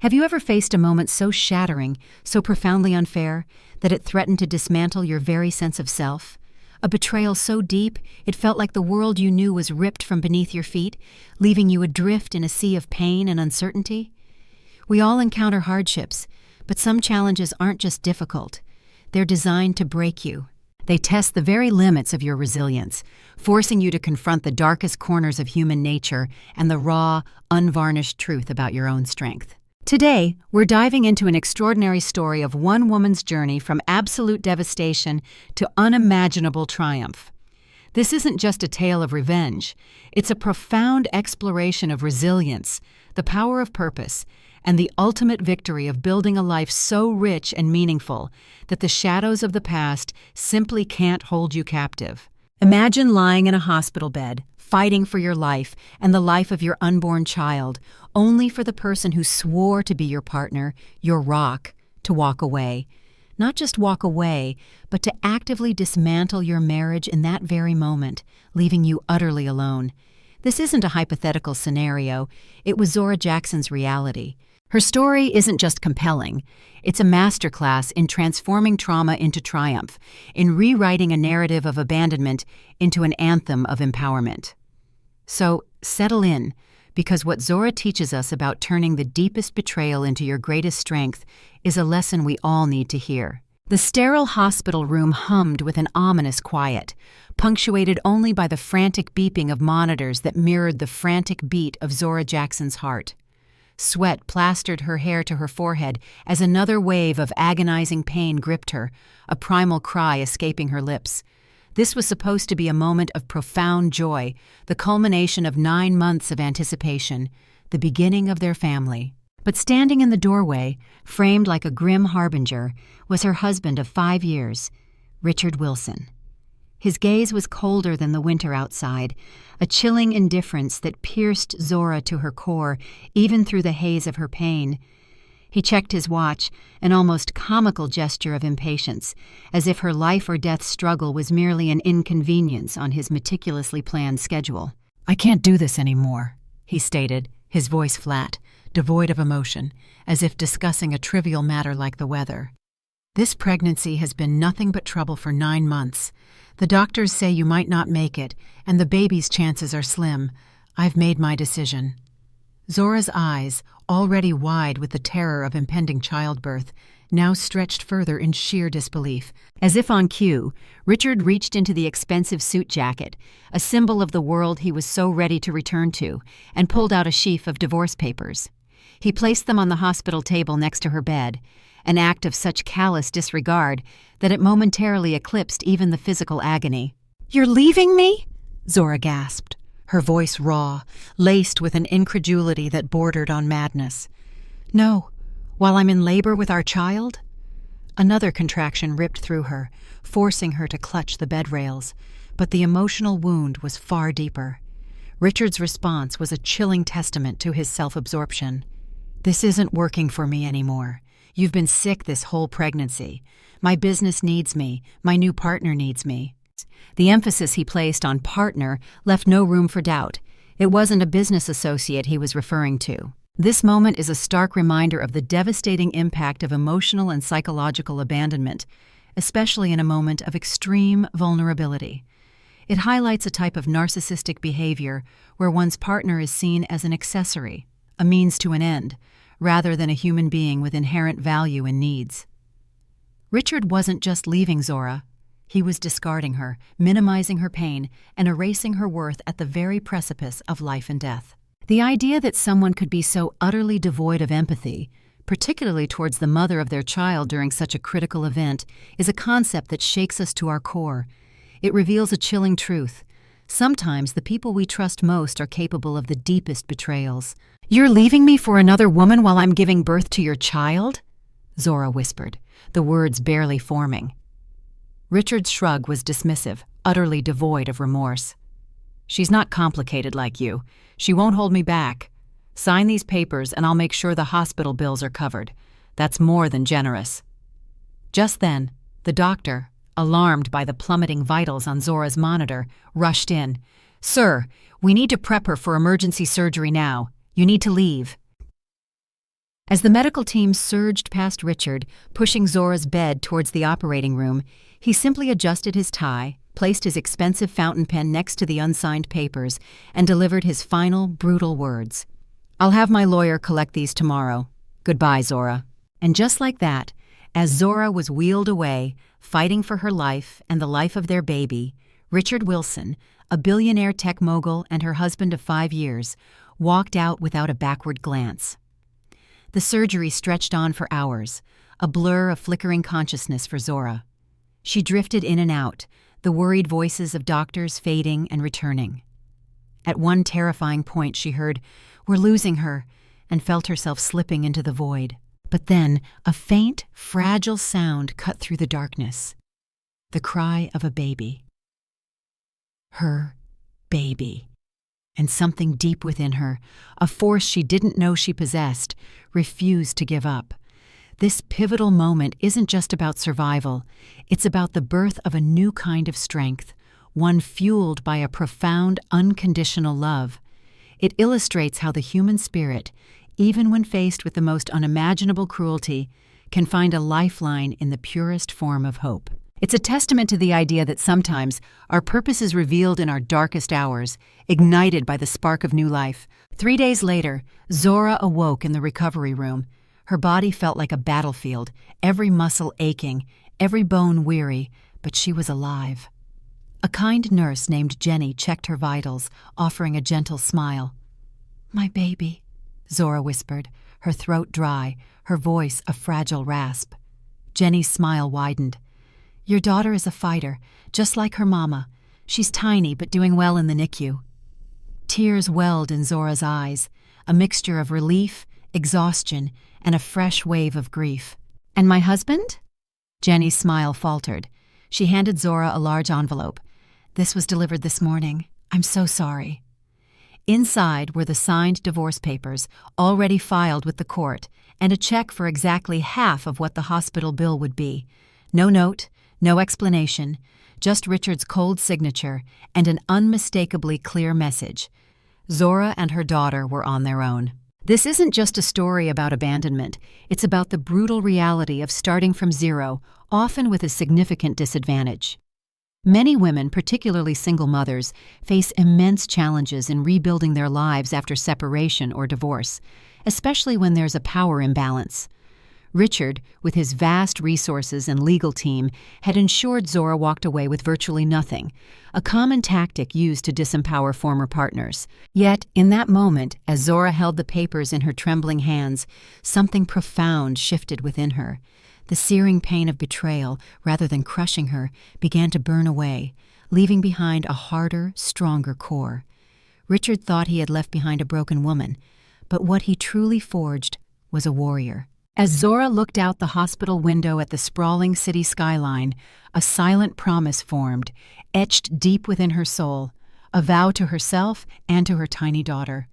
Have you ever faced a moment so shattering, so profoundly unfair, that it threatened to dismantle your very sense of self? A betrayal so deep, it felt like the world you knew was ripped from beneath your feet, leaving you adrift in a sea of pain and uncertainty? We all encounter hardships, but some challenges aren't just difficult. They're designed to break you. They test the very limits of your resilience, forcing you to confront the darkest corners of human nature and the raw, unvarnished truth about your own strength. Today, we're diving into an extraordinary story of one woman's journey from absolute devastation to unimaginable triumph. This isn't just a tale of revenge. It's a profound exploration of resilience, the power of purpose, and the ultimate victory of building a life so rich and meaningful that the shadows of the past simply can't hold you captive. Imagine lying in a hospital bed, fighting for your life and the life of your unborn child, only for the person who swore to be your partner, your rock, to walk away. Not just walk away, but to actively dismantle your marriage in that very moment, leaving you utterly alone. This isn't a hypothetical scenario. It was Zora Jackson's reality. Her story isn't just compelling. It's a masterclass in transforming trauma into triumph, in rewriting a narrative of abandonment into an anthem of empowerment. So, settle in, because what Zora teaches us about turning the deepest betrayal into your greatest strength is a lesson we all need to hear. The sterile hospital room hummed with an ominous quiet, punctuated only by the frantic beeping of monitors that mirrored the frantic beat of Zora Jackson's heart. Sweat plastered her hair to her forehead as another wave of agonizing pain gripped her, a primal cry escaping her lips. This was supposed to be a moment of profound joy, the culmination of 9 months of anticipation, the beginning of their family. But standing in the doorway, framed like a grim harbinger, was her husband of 5 years, Richard Wilson. His gaze was colder than the winter outside, a chilling indifference that pierced Zora to her core, even through the haze of her pain. He checked his watch, an almost comical gesture of impatience, as if her life-or-death struggle was merely an inconvenience on his meticulously planned schedule. "I can't do this anymore," he stated, his voice flat, devoid of emotion, as if discussing a trivial matter like the weather. "This pregnancy has been nothing but trouble for 9 months. The doctors say you might not make it, and the baby's chances are slim. I've made my decision." Zora's eyes, already wide with the terror of impending childbirth, now stretched further in sheer disbelief. As if on cue, Richard reached into the expensive suit jacket, a symbol of the world he was so ready to return to, and pulled out a sheaf of divorce papers. He placed them on the hospital table next to her bed, an act of such callous disregard that it momentarily eclipsed even the physical agony. "You're leaving me?" Zora gasped, her voice raw, laced with an incredulity that bordered on madness. "No, while I'm in labor with our child?" Another contraction ripped through her, forcing her to clutch the bed rails, but the emotional wound was far deeper. Richard's response was a chilling testament to his self-absorption. "This isn't working for me anymore. You've been sick this whole pregnancy. My business needs me. My new partner needs me." The emphasis he placed on partner left no room for doubt. It wasn't a business associate he was referring to. This moment is a stark reminder of the devastating impact of emotional and psychological abandonment, especially in a moment of extreme vulnerability. It highlights a type of narcissistic behavior where one's partner is seen as an accessory, a means to an end, rather than a human being with inherent value and needs. Richard wasn't just leaving Zora. He was discarding her, minimizing her pain, and erasing her worth at the very precipice of life and death. The idea that someone could be so utterly devoid of empathy, particularly towards the mother of their child during such a critical event, is a concept that shakes us to our core. It reveals a chilling truth. Sometimes the people we trust most are capable of the deepest betrayals. "You're leaving me for another woman while I'm giving birth to your child?" Zora whispered, the words barely forming. Richard's shrug was dismissive, utterly devoid of remorse. "She's not complicated like you. She won't hold me back. Sign these papers and I'll make sure the hospital bills are covered. That's more than generous." Just then, the doctor, alarmed by the plummeting vitals on Zora's monitor, rushed in. "Sir, we need to prep her for emergency surgery now. You need to leave." As the medical team surged past Richard, pushing Zora's bed towards the operating room, he simply adjusted his tie, placed his expensive fountain pen next to the unsigned papers, and delivered his final, brutal words. "I'll have my lawyer collect these tomorrow. Goodbye, Zora." And just like that, as Zora was wheeled away, fighting for her life and the life of their baby, Richard Wilson, a billionaire tech mogul and her husband of 5 years, walked out without a backward glance. The surgery stretched on for hours, a blur of flickering consciousness for Zora. She drifted in and out, the worried voices of doctors fading and returning. At one terrifying point she heard, "We're losing her," and felt herself slipping into the void. But then a faint, fragile sound cut through the darkness. The cry of a baby. Her baby. And something deep within her, a force she didn't know she possessed, refused to give up. This pivotal moment isn't just about survival. It's about the birth of a new kind of strength, one fueled by a profound, unconditional love. It illustrates how the human spirit, even when faced with the most unimaginable cruelty, can find a lifeline in the purest form of hope. It's a testament to the idea that sometimes our purpose is revealed in our darkest hours, ignited by the spark of new life. 3 days later, Zora awoke in the recovery room. Her body felt like a battlefield, every muscle aching, every bone weary, but she was alive. A kind nurse named Jenny checked her vitals, offering a gentle smile. "My baby," Zora whispered, her throat dry, her voice a fragile rasp. Jenny's smile widened. "Your daughter is a fighter, just like her mama. She's tiny but doing well in the NICU." Tears welled in Zora's eyes, a mixture of relief, exhaustion, and a fresh wave of grief. "And my husband?" Jenny's smile faltered. She handed Zora a large envelope. "This was delivered this morning. I'm so sorry." Inside were the signed divorce papers, already filed with the court, and a check for exactly half of what the hospital bill would be. No note, no explanation, just Richard's cold signature and an unmistakably clear message. Zora and her daughter were on their own. This isn't just a story about abandonment. It's about the brutal reality of starting from zero, often with a significant disadvantage. Many women, particularly single mothers, face immense challenges in rebuilding their lives after separation or divorce, especially when there's a power imbalance. Richard, with his vast resources and legal team, had ensured Zora walked away with virtually nothing, a common tactic used to disempower former partners. Yet, in that moment, as Zora held the papers in her trembling hands, something profound shifted within her. The searing pain of betrayal, rather than crushing her, began to burn away, leaving behind a harder, stronger core. Richard thought he had left behind a broken woman, but what he truly forged was a warrior. As Zora looked out the hospital window at the sprawling city skyline, a silent promise formed, etched deep within her soul, a vow to herself and to her tiny daughter.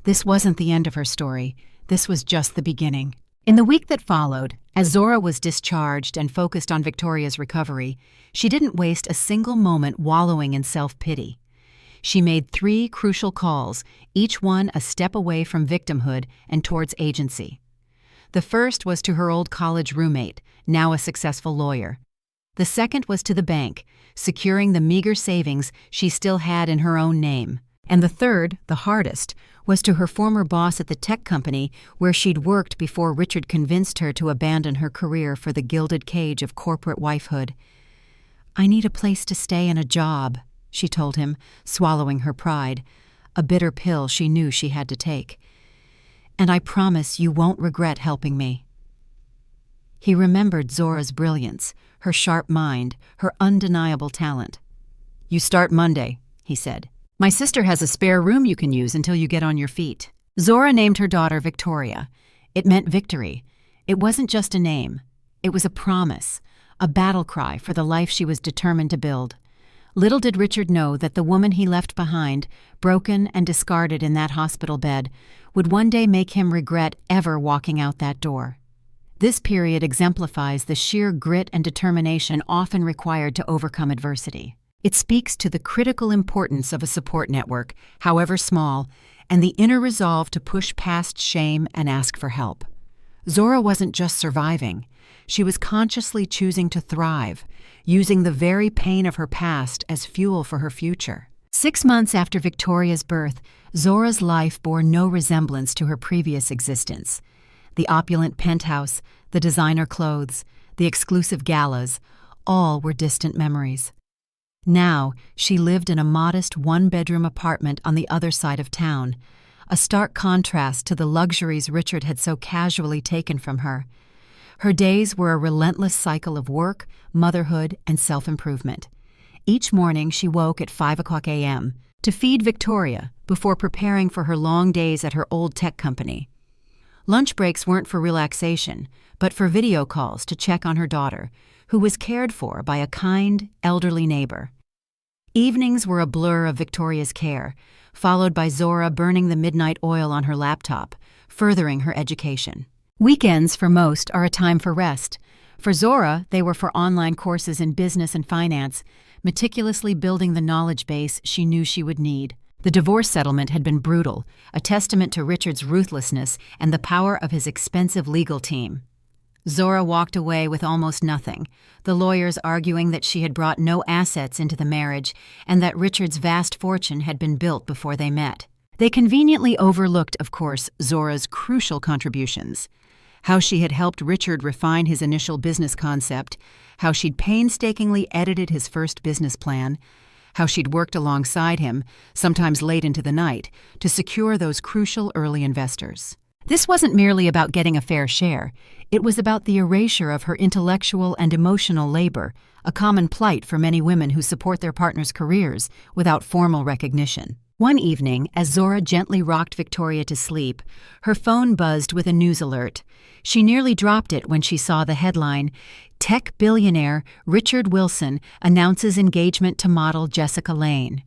This wasn't the end of her story. This was just the beginning. In the week that followed, as Zora was discharged and focused on Victoria's recovery, she didn't waste a single moment wallowing in self-pity. She made 3 crucial calls, each one a step away from victimhood and towards agency. The first was to her old college roommate, now a successful lawyer. The second was to the bank, securing the meager savings she still had in her own name. And the third, the hardest, was to her former boss at the tech company where she'd worked before Richard convinced her to abandon her career for the gilded cage of corporate wifehood. "I need a place to stay and a job," she told him, swallowing her pride, a bitter pill she knew she had to take. "And I promise you won't regret helping me." He remembered Zora's brilliance, her sharp mind, her undeniable talent. "You start Monday," he said. "My sister has a spare room you can use until you get on your feet." Zora named her daughter Victoria. It meant victory. It wasn't just a name. It was a promise, a battle cry for the life she was determined to build. Little did Richard know that the woman he left behind, broken and discarded in that hospital bed, would one day make him regret ever walking out that door. This period exemplifies the sheer grit and determination often required to overcome adversity. It speaks to the critical importance of a support network, however small, and the inner resolve to push past shame and ask for help. Zora wasn't just surviving. She was consciously choosing to thrive, using the very pain of her past as fuel for her future. 6 months after Victoria's birth, Zora's life bore no resemblance to her previous existence. The opulent penthouse, the designer clothes, the exclusive galas, all were distant memories. Now, she lived in a modest one-bedroom apartment on the other side of town, a stark contrast to the luxuries Richard had so casually taken from her. Her days were a relentless cycle of work, motherhood, and self-improvement. Each morning she woke at 5 a.m. to feed Victoria before preparing for her long days at her old tech company. Lunch breaks weren't for relaxation, but for video calls to check on her daughter, who was cared for by a kind, elderly neighbor. Evenings were a blur of Victoria's care, followed by Zora burning the midnight oil on her laptop, furthering her education. Weekends, for most, are a time for rest. For Zora, they were for online courses in business and finance, meticulously building the knowledge base she knew she would need. The divorce settlement had been brutal, a testament to Richard's ruthlessness and the power of his expensive legal team. Zora walked away with almost nothing, the lawyers arguing that she had brought no assets into the marriage and that Richard's vast fortune had been built before they met. They conveniently overlooked, of course, Zora's crucial contributions. How she had helped Richard refine his initial business concept, how she'd painstakingly edited his first business plan, how she'd worked alongside him, sometimes late into the night, to secure those crucial early investors. This wasn't merely about getting a fair share. It was about the erasure of her intellectual and emotional labor, a common plight for many women who support their partners' careers without formal recognition. One evening, as Zora gently rocked Victoria to sleep, her phone buzzed with a news alert. She nearly dropped it when she saw the headline, "Tech billionaire Richard Wilson announces engagement to model Jessica Lange."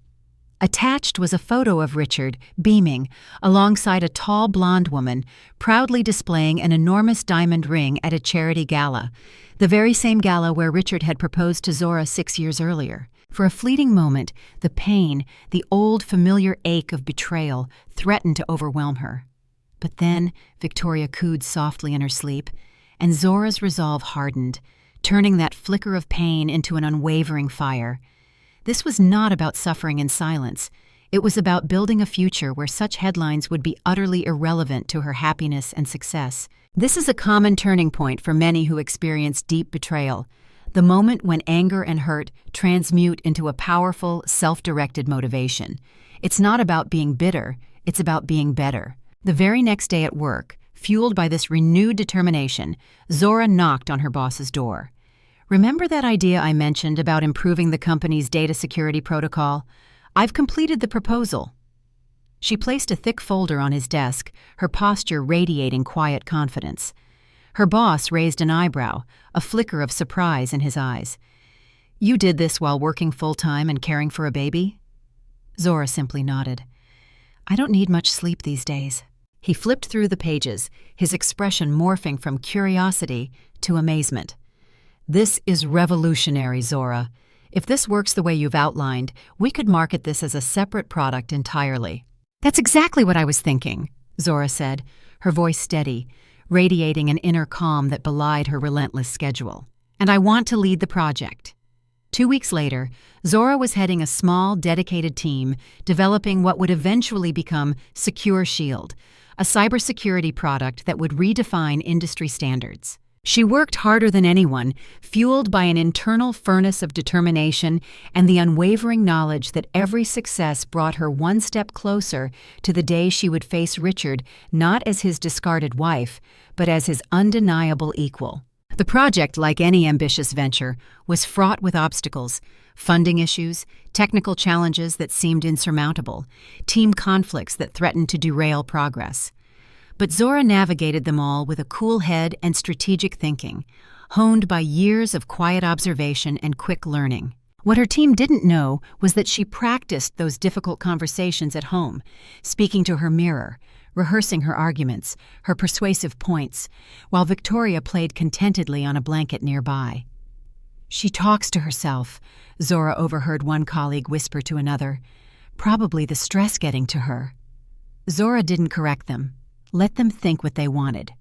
Attached was a photo of Richard, beaming, alongside a tall blonde woman, proudly displaying an enormous diamond ring at a charity gala, the very same gala where Richard had proposed to Zora 6 years earlier. For a fleeting moment, the pain, the old familiar ache of betrayal, threatened to overwhelm her. But then Victoria cooed softly in her sleep, and Zora's resolve hardened, turning that flicker of pain into an unwavering fire. This was not about suffering in silence. It was about building a future where such headlines would be utterly irrelevant to her happiness and success. This is a common turning point for many who experience deep betrayal, the moment when anger and hurt transmute into a powerful, self-directed motivation. It's not about being bitter, it's about being better. The very next day at work, fueled by this renewed determination, Zora knocked on her boss's door. "Remember that idea I mentioned about improving the company's data security protocol? I've completed the proposal." She placed a thick folder on his desk, her posture radiating quiet confidence. Her boss raised an eyebrow, a flicker of surprise in his eyes. "You did this while working full-time and caring for a baby?" Zora simply nodded. "I don't need much sleep these days." He flipped through the pages, his expression morphing from curiosity to amazement. "This is revolutionary, Zora. If this works the way you've outlined, we could market this as a separate product entirely." "That's exactly what I was thinking," Zora said, her voice steady, radiating an inner calm that belied her relentless schedule. "And I want to lead the project." 2 weeks later, Zora was heading a small, dedicated team developing what would eventually become Secure Shield, a cybersecurity product that would redefine industry standards. She worked harder than anyone, fueled by an internal furnace of determination and the unwavering knowledge that every success brought her one step closer to the day she would face Richard not as his discarded wife, but as his undeniable equal. The project, like any ambitious venture, was fraught with obstacles, funding issues, technical challenges that seemed insurmountable, team conflicts that threatened to derail progress. But Zora navigated them all with a cool head and strategic thinking, honed by years of quiet observation and quick learning. What her team didn't know was that she practiced those difficult conversations at home, speaking to her mirror, rehearsing her arguments, her persuasive points, while Victoria played contentedly on a blanket nearby. "She talks to herself," Zora overheard one colleague whisper to another. "Probably the stress getting to her." Zora didn't correct them. Let them think what they wanted.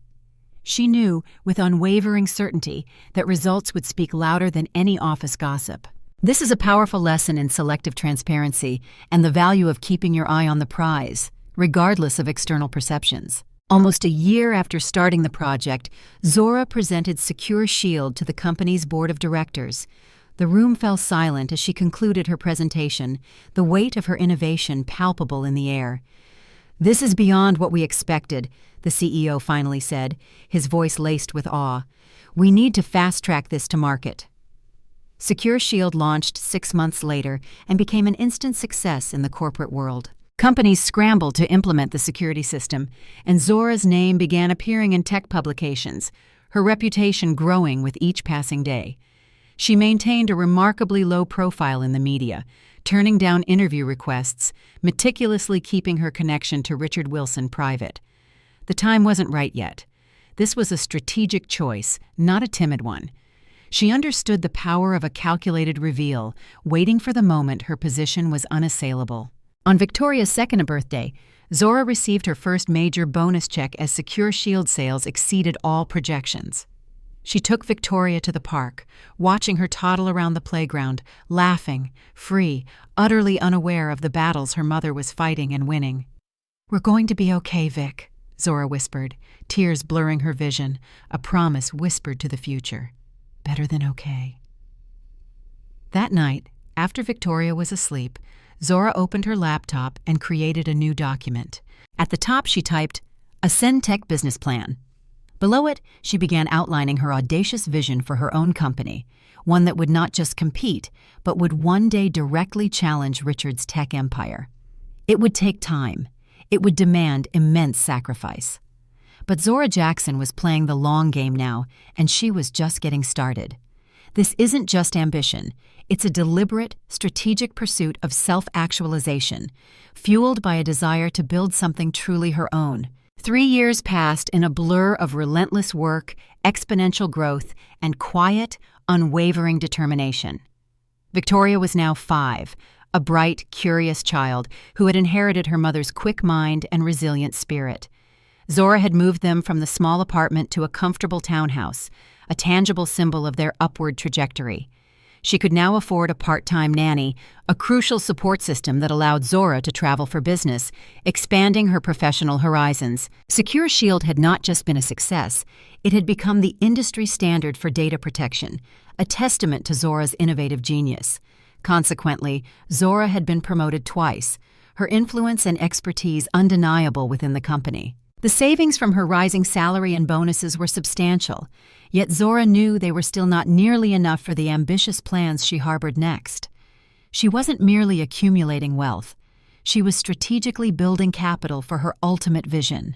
She knew, with unwavering certainty, that results would speak louder than any office gossip. This is a powerful lesson in selective transparency and the value of keeping your eye on the prize, regardless of external perceptions. Almost a year after starting the project, Zora presented Secure Shield to the company's board of directors. The room fell silent as she concluded her presentation, the weight of her innovation palpable in the air. "This is beyond what we expected," the CEO finally said, his voice laced with awe. "We need to fast-track this to market." Secure Shield launched 6 months later and became an instant success in the corporate world. Companies scrambled to implement the security system, and Zora's name began appearing in tech publications, her reputation growing with each passing day. She maintained a remarkably low profile in the media, turning down interview requests, meticulously keeping her connection to Richard Wilson private. The time wasn't right yet. This was a strategic choice, not a timid one. She understood the power of a calculated reveal, waiting for the moment her position was unassailable. On Victoria's second birthday, Zora received her first major bonus check as Secure Shield sales exceeded all projections. She took Victoria to the park, watching her toddle around the playground, laughing, free, utterly unaware of the battles her mother was fighting and winning. "We're going to be okay, Vic," Zora whispered, tears blurring her vision, a promise whispered to the future. Better than okay. That night, after Victoria was asleep, Zora opened her laptop and created a new document. At the top she typed, "Ascend Tech Business Plan." Below it, she began outlining her audacious vision for her own company, one that would not just compete, but would one day directly challenge Richard's tech empire. It would take time. It would demand immense sacrifice. But Zora Jackson was playing the long game now, and she was just getting started. This isn't just ambition. It's a deliberate, strategic pursuit of self-actualization, fueled by a desire to build something truly her own. 3 years passed in a blur of relentless work, exponential growth, and quiet, unwavering determination. Victoria was now 5, a bright, curious child who had inherited her mother's quick mind and resilient spirit. Zora had moved them from the small apartment to a comfortable townhouse, a tangible symbol of their upward trajectory. She could now afford a part-time nanny, a crucial support system that allowed Zora to travel for business, expanding her professional horizons. Secure Shield had not just been a success, it had become the industry standard for data protection, a testament to Zora's innovative genius. Consequently, Zora had been promoted twice, her influence and expertise undeniable within the company. The savings from her rising salary and bonuses were substantial, yet Zora knew they were still not nearly enough for the ambitious plans she harbored next. She wasn't merely accumulating wealth. She was strategically building capital for her ultimate vision.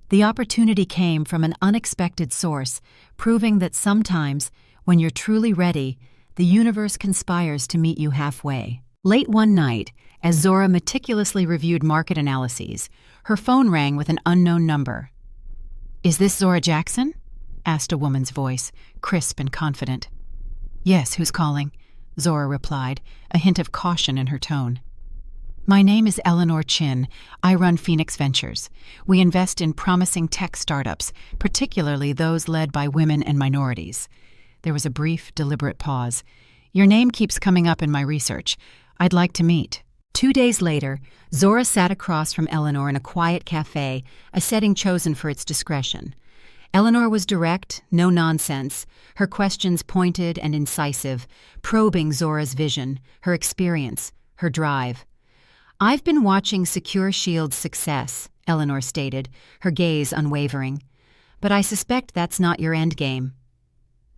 The opportunity came from an unexpected source, proving that sometimes, when you're truly ready, the universe conspires to meet you halfway. Late one night, as Zora meticulously reviewed market analyses, her phone rang with an unknown number. "Is this Zora Jackson?" asked a woman's voice, crisp and confident. "Yes, who's calling?" Zora replied, a hint of caution in her tone. "My name is Eleanor Chin. I run Phoenix Ventures. We invest in promising tech startups, particularly those led by women and minorities." There was a brief, deliberate pause. "Your name keeps coming up in my research. I'd like to meet." 2 days later, Zora sat across from Eleanor in a quiet cafe, a setting chosen for its discretion. Eleanor was direct, no nonsense, her questions pointed and incisive, probing Zora's vision, her experience, her drive. "I've been watching Secure Shield's success," Eleanor stated, her gaze unwavering. "But I suspect that's not your endgame."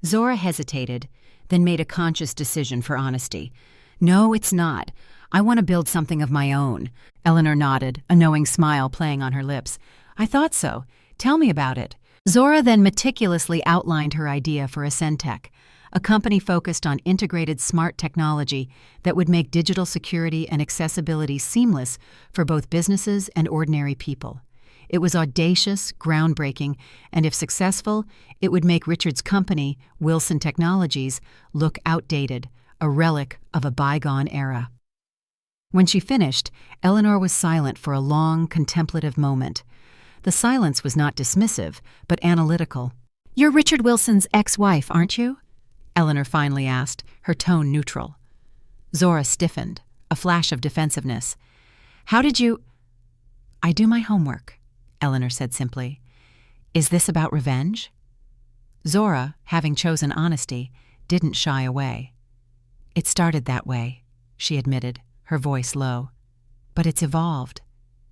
Zora hesitated, then made a conscious decision for honesty. "No, it's not. I want to build something of my own." Eleanor nodded, a knowing smile playing on her lips. "I thought so. Tell me about it." Zora then meticulously outlined her idea for Ascentech, a company focused on integrated smart technology that would make digital security and accessibility seamless for both businesses and ordinary people. It was audacious, groundbreaking, and if successful, it would make Richard's company, Wilson Technologies, look outdated, a relic of a bygone era. When she finished, Eleanor was silent for a long, contemplative moment. The silence was not dismissive, but analytical. "You're Richard Wilson's ex-wife, aren't you?" Eleanor finally asked, her tone neutral. Zora stiffened, a flash of defensiveness. "How did you—" "I do my homework," Eleanor said simply. "Is this about revenge?" Zora, having chosen honesty, didn't shy away. "It started that way," she admitted, her voice low. "But it's evolved.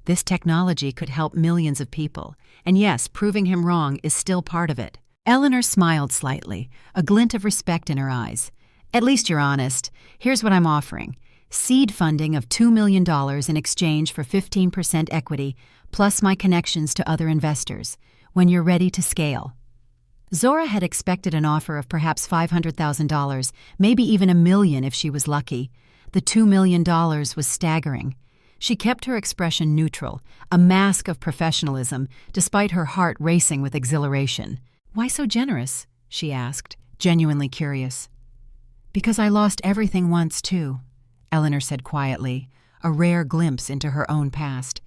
This technology could help millions of people, and yes, proving him wrong is still part of it." Eleanor smiled slightly, a glint of respect in her eyes. "At least you're honest. Here's what I'm offering. Seed funding of $2 million in exchange for 15% equity, plus my connections to other investors, when you're ready to scale." Zora had expected an offer of perhaps $500,000, maybe even $1 million if she was lucky. The $2 million was staggering. She kept her expression neutral, a mask of professionalism, despite her heart racing with exhilaration. "Why so generous?" she asked, genuinely curious. "Because I lost everything once, too," Eleanor said quietly, a rare glimpse into her own past.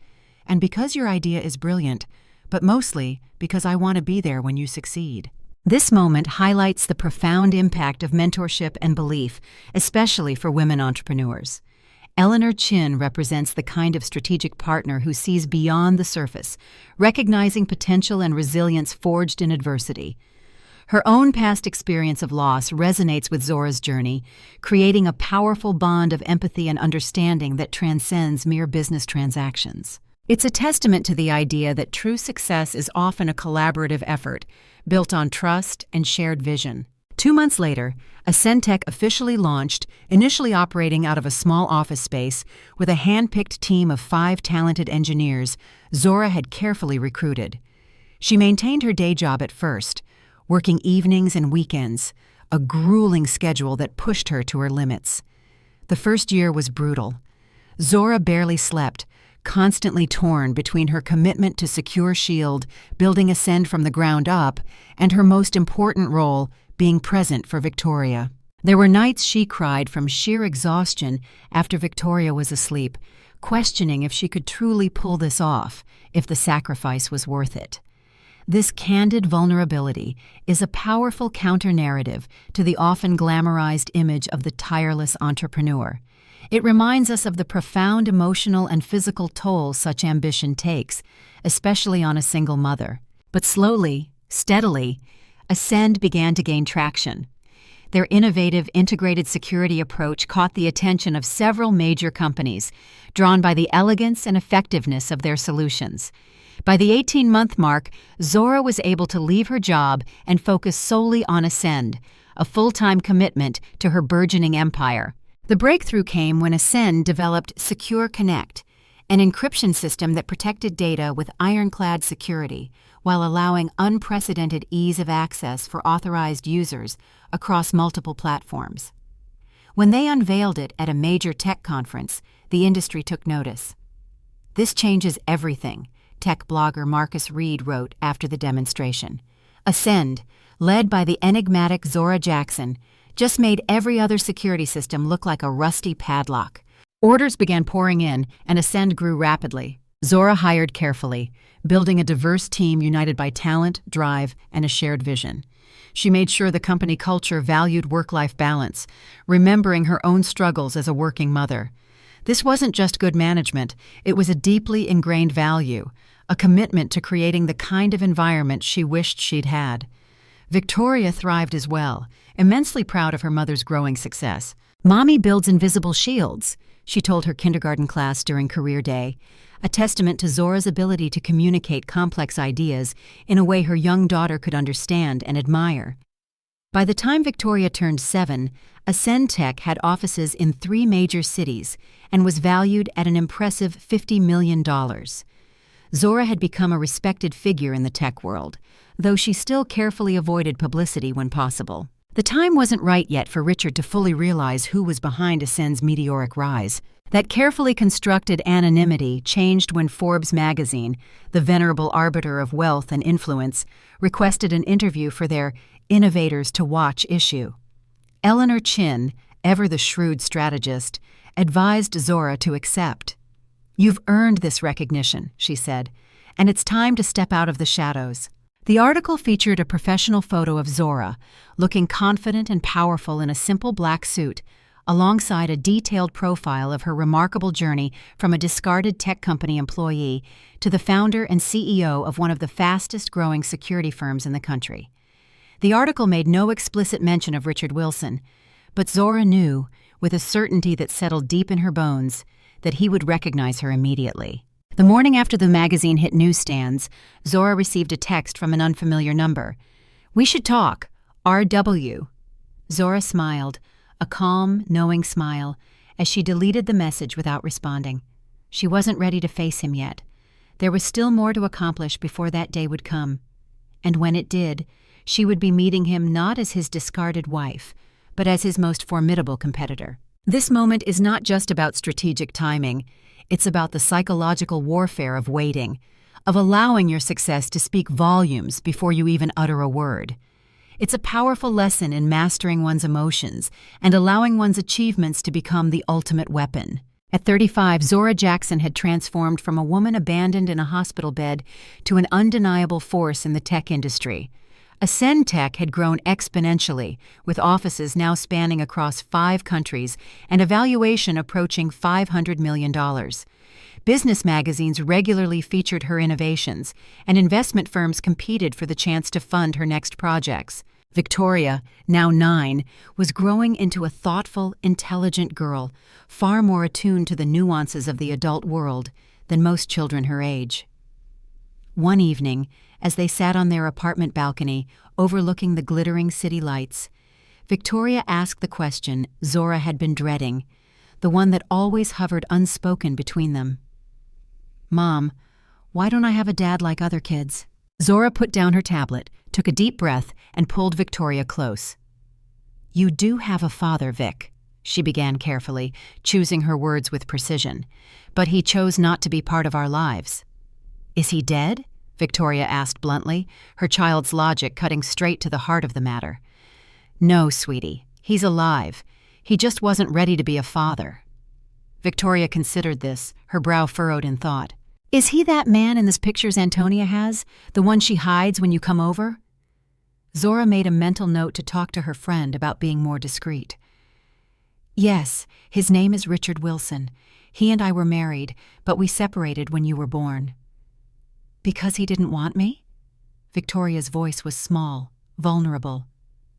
"And because your idea is brilliant, but mostly because I want to be there when you succeed." This moment highlights the profound impact of mentorship and belief, especially for women entrepreneurs. Eleanor Chin represents the kind of strategic partner who sees beyond the surface, recognizing potential and resilience forged in adversity. Her own past experience of loss resonates with Zora's journey, creating a powerful bond of empathy and understanding that transcends mere business transactions. It's a testament to the idea that true success is often a collaborative effort, built on trust and shared vision. 2 months later, Ascendtech officially launched, initially operating out of a small office space with a hand-picked team of 5 talented engineers Zora had carefully recruited. She maintained her day job at first, working evenings and weekends, a grueling schedule that pushed her to her limits. The first year was brutal. Zora barely slept, constantly torn between her commitment to secure Shield, building Ascend from the ground up, and her most important role, being present for Victoria. There were nights she cried from sheer exhaustion after Victoria was asleep, questioning if she could truly pull this off, if the sacrifice was worth it. This candid vulnerability is a powerful counter-narrative to the often glamorized image of the tireless entrepreneur. It reminds us of the profound emotional and physical toll such ambition takes, especially on a single mother. But slowly, steadily, Ascend began to gain traction. Their innovative integrated security approach caught the attention of several major companies, drawn by the elegance and effectiveness of their solutions. By the 18-month mark, Zora was able to leave her job and focus solely on Ascend, a full-time commitment to her burgeoning empire. The breakthrough came when Ascend developed Secure Connect, an encryption system that protected data with ironclad security, while allowing unprecedented ease of access for authorized users across multiple platforms. When they unveiled it at a major tech conference, the industry took notice. "This changes everything," tech blogger Marcus Reed wrote after the demonstration. "Ascend, led by the enigmatic Zora Jackson, just made every other security system look like a rusty padlock." Orders began pouring in, and Ascend grew rapidly. Zora hired carefully, building a diverse team united by talent, drive, and a shared vision. She made sure the company culture valued work-life balance, remembering her own struggles as a working mother. This wasn't just good management, it was a deeply ingrained value, a commitment to creating the kind of environment she wished she'd had. Victoria thrived as well, immensely proud of her mother's growing success. "Mommy builds invisible shields," she told her kindergarten class during career day, a testament to Zora's ability to communicate complex ideas in a way her young daughter could understand and admire. By the time Victoria turned 7, Ascendtech had offices in 3 major cities and was valued at an impressive $50 million. Zora had become a respected figure in the tech world, though she still carefully avoided publicity when possible. The time wasn't right yet for Richard to fully realize who was behind Ascend's meteoric rise. That carefully constructed anonymity changed when Forbes magazine, the venerable arbiter of wealth and influence, requested an interview for their Innovators to Watch issue. Eleanor Chin, ever the shrewd strategist, advised Zora to accept. "You've earned this recognition," she said, and it's time to step out of the shadows. The article featured a professional photo of Zora, looking confident and powerful in a simple black suit, alongside a detailed profile of her remarkable journey from a discarded tech company employee to the founder and CEO of one of the fastest-growing security firms in the country. The article made no explicit mention of Richard Wilson, but Zora knew, with a certainty that settled deep in her bones, that he would recognize her immediately. The morning after the magazine hit newsstands, Zora received a text from an unfamiliar number. "We should talk. R.W." Zora smiled, a calm, knowing smile, as she deleted the message without responding. She wasn't ready to face him yet. There was still more to accomplish before that day would come. And when it did, she would be meeting him not as his discarded wife, but as his most formidable competitor. This moment is not just about strategic timing. It's about the psychological warfare of waiting, of allowing your success to speak volumes before you even utter a word. It's a powerful lesson in mastering one's emotions and allowing one's achievements to become the ultimate weapon. At 35, Zora Jackson had transformed from a woman abandoned in a hospital bed to an undeniable force in the tech industry. Ascend Tech had grown exponentially, with offices now spanning across 5 countries and a valuation approaching $500 million. Business magazines regularly featured her innovations, and investment firms competed for the chance to fund her next projects. Victoria, now 9, was growing into a thoughtful, intelligent girl, far more attuned to the nuances of the adult world than most children her age. One evening, as they sat on their apartment balcony overlooking the glittering city lights, Victoria asked the question Zora had been dreading, the one that always hovered unspoken between them. "Mom, why don't I have a dad like other kids?" Zora put down her tablet, took a deep breath, and pulled Victoria close. "You do have a father, Vic," she began carefully, choosing her words with precision, "but he chose not to be part of our lives." "Is he dead?" Victoria asked bluntly, her child's logic cutting straight to the heart of the matter. "No, sweetie, he's alive. He just wasn't ready to be a father." Victoria considered this, her brow furrowed in thought. "Is he that man in this pictures Antonia has, the one she hides when you come over?" Zora made a mental note to talk to her friend about being more discreet. "Yes, his name is Richard Wilson. He and I were married, but we separated when you were born." "Because he didn't want me?" Victoria's voice was small, vulnerable.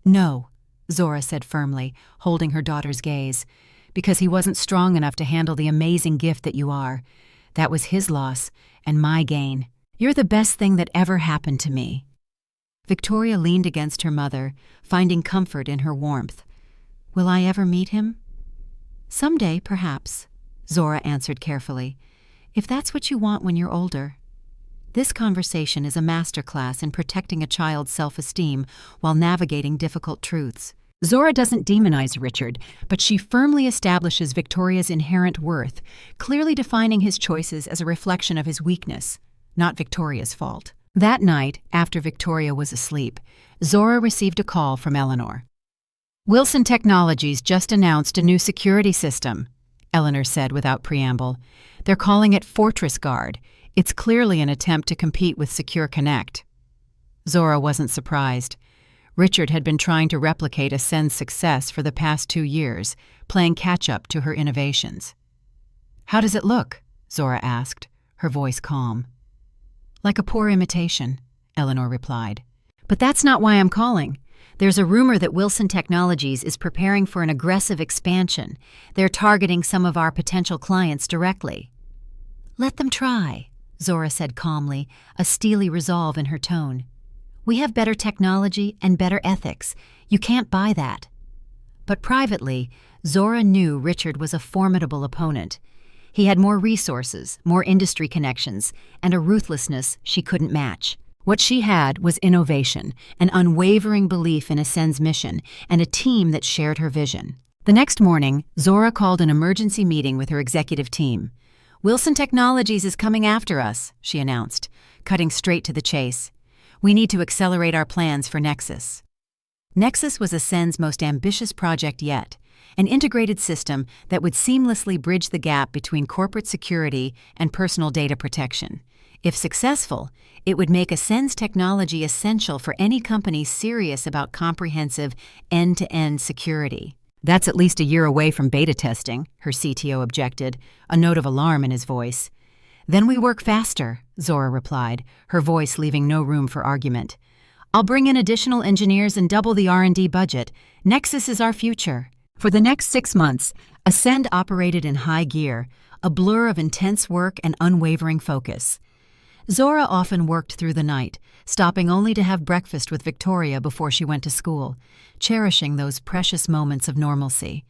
"No," Zora said firmly, holding her daughter's gaze, "because he wasn't strong enough to handle the amazing gift that you are. That was his loss, and my gain. You're the best thing that ever happened to me." Victoria leaned against her mother, finding comfort in her warmth. "Will I ever meet him?" "Someday, perhaps," Zora answered carefully, "if that's what you want when you're older." This conversation is a masterclass in protecting a child's self-esteem while navigating difficult truths. Zora doesn't demonize Richard, but she firmly establishes Victoria's inherent worth, clearly defining his choices as a reflection of his weakness, not Victoria's fault. That night, after Victoria was asleep, Zora received a call from Eleanor. "Wilson Technologies just announced a new security system," Eleanor said without preamble. "They're calling it Fortress Guard. It's clearly an attempt to compete with Secure Connect." Zora wasn't surprised. Richard had been trying to replicate Ascend's success for the past 2 years, playing catch-up to her innovations. "How does it look?" Zora asked, her voice calm. "Like a poor imitation," Eleanor replied. "But that's not why I'm calling. There's a rumor that Wilson Technologies is preparing for an aggressive expansion. They're targeting some of our potential clients directly." "Let them try," Zora said calmly, a steely resolve in her tone. "We have better technology and better ethics. You can't buy that." But privately, Zora knew Richard was a formidable opponent. He had more resources, more industry connections, and a ruthlessness she couldn't match. What she had was innovation, an unwavering belief in Ascend's mission, and a team that shared her vision. The next morning, Zora called an emergency meeting with her executive team. "Wilson Technologies is coming after us," she announced, cutting straight to the chase. "We need to accelerate our plans for Nexus." Nexus was Ascend's most ambitious project yet, an integrated system that would seamlessly bridge the gap between corporate security and personal data protection. If successful, it would make Ascend's technology essential for any company serious about comprehensive end-to-end security. That's at least a year away from beta testing, her CTO objected, a note of alarm in his voice. Then we work faster, Zora replied, her voice leaving no room for argument. I'll bring in additional engineers and double the R&D budget. Nexus is our future. For the next 6 months, Ascend operated in high gear, a blur of intense work and unwavering focus. Zora often worked through the night, stopping only to have breakfast with Victoria before she went to school, cherishing those precious moments of normalcy.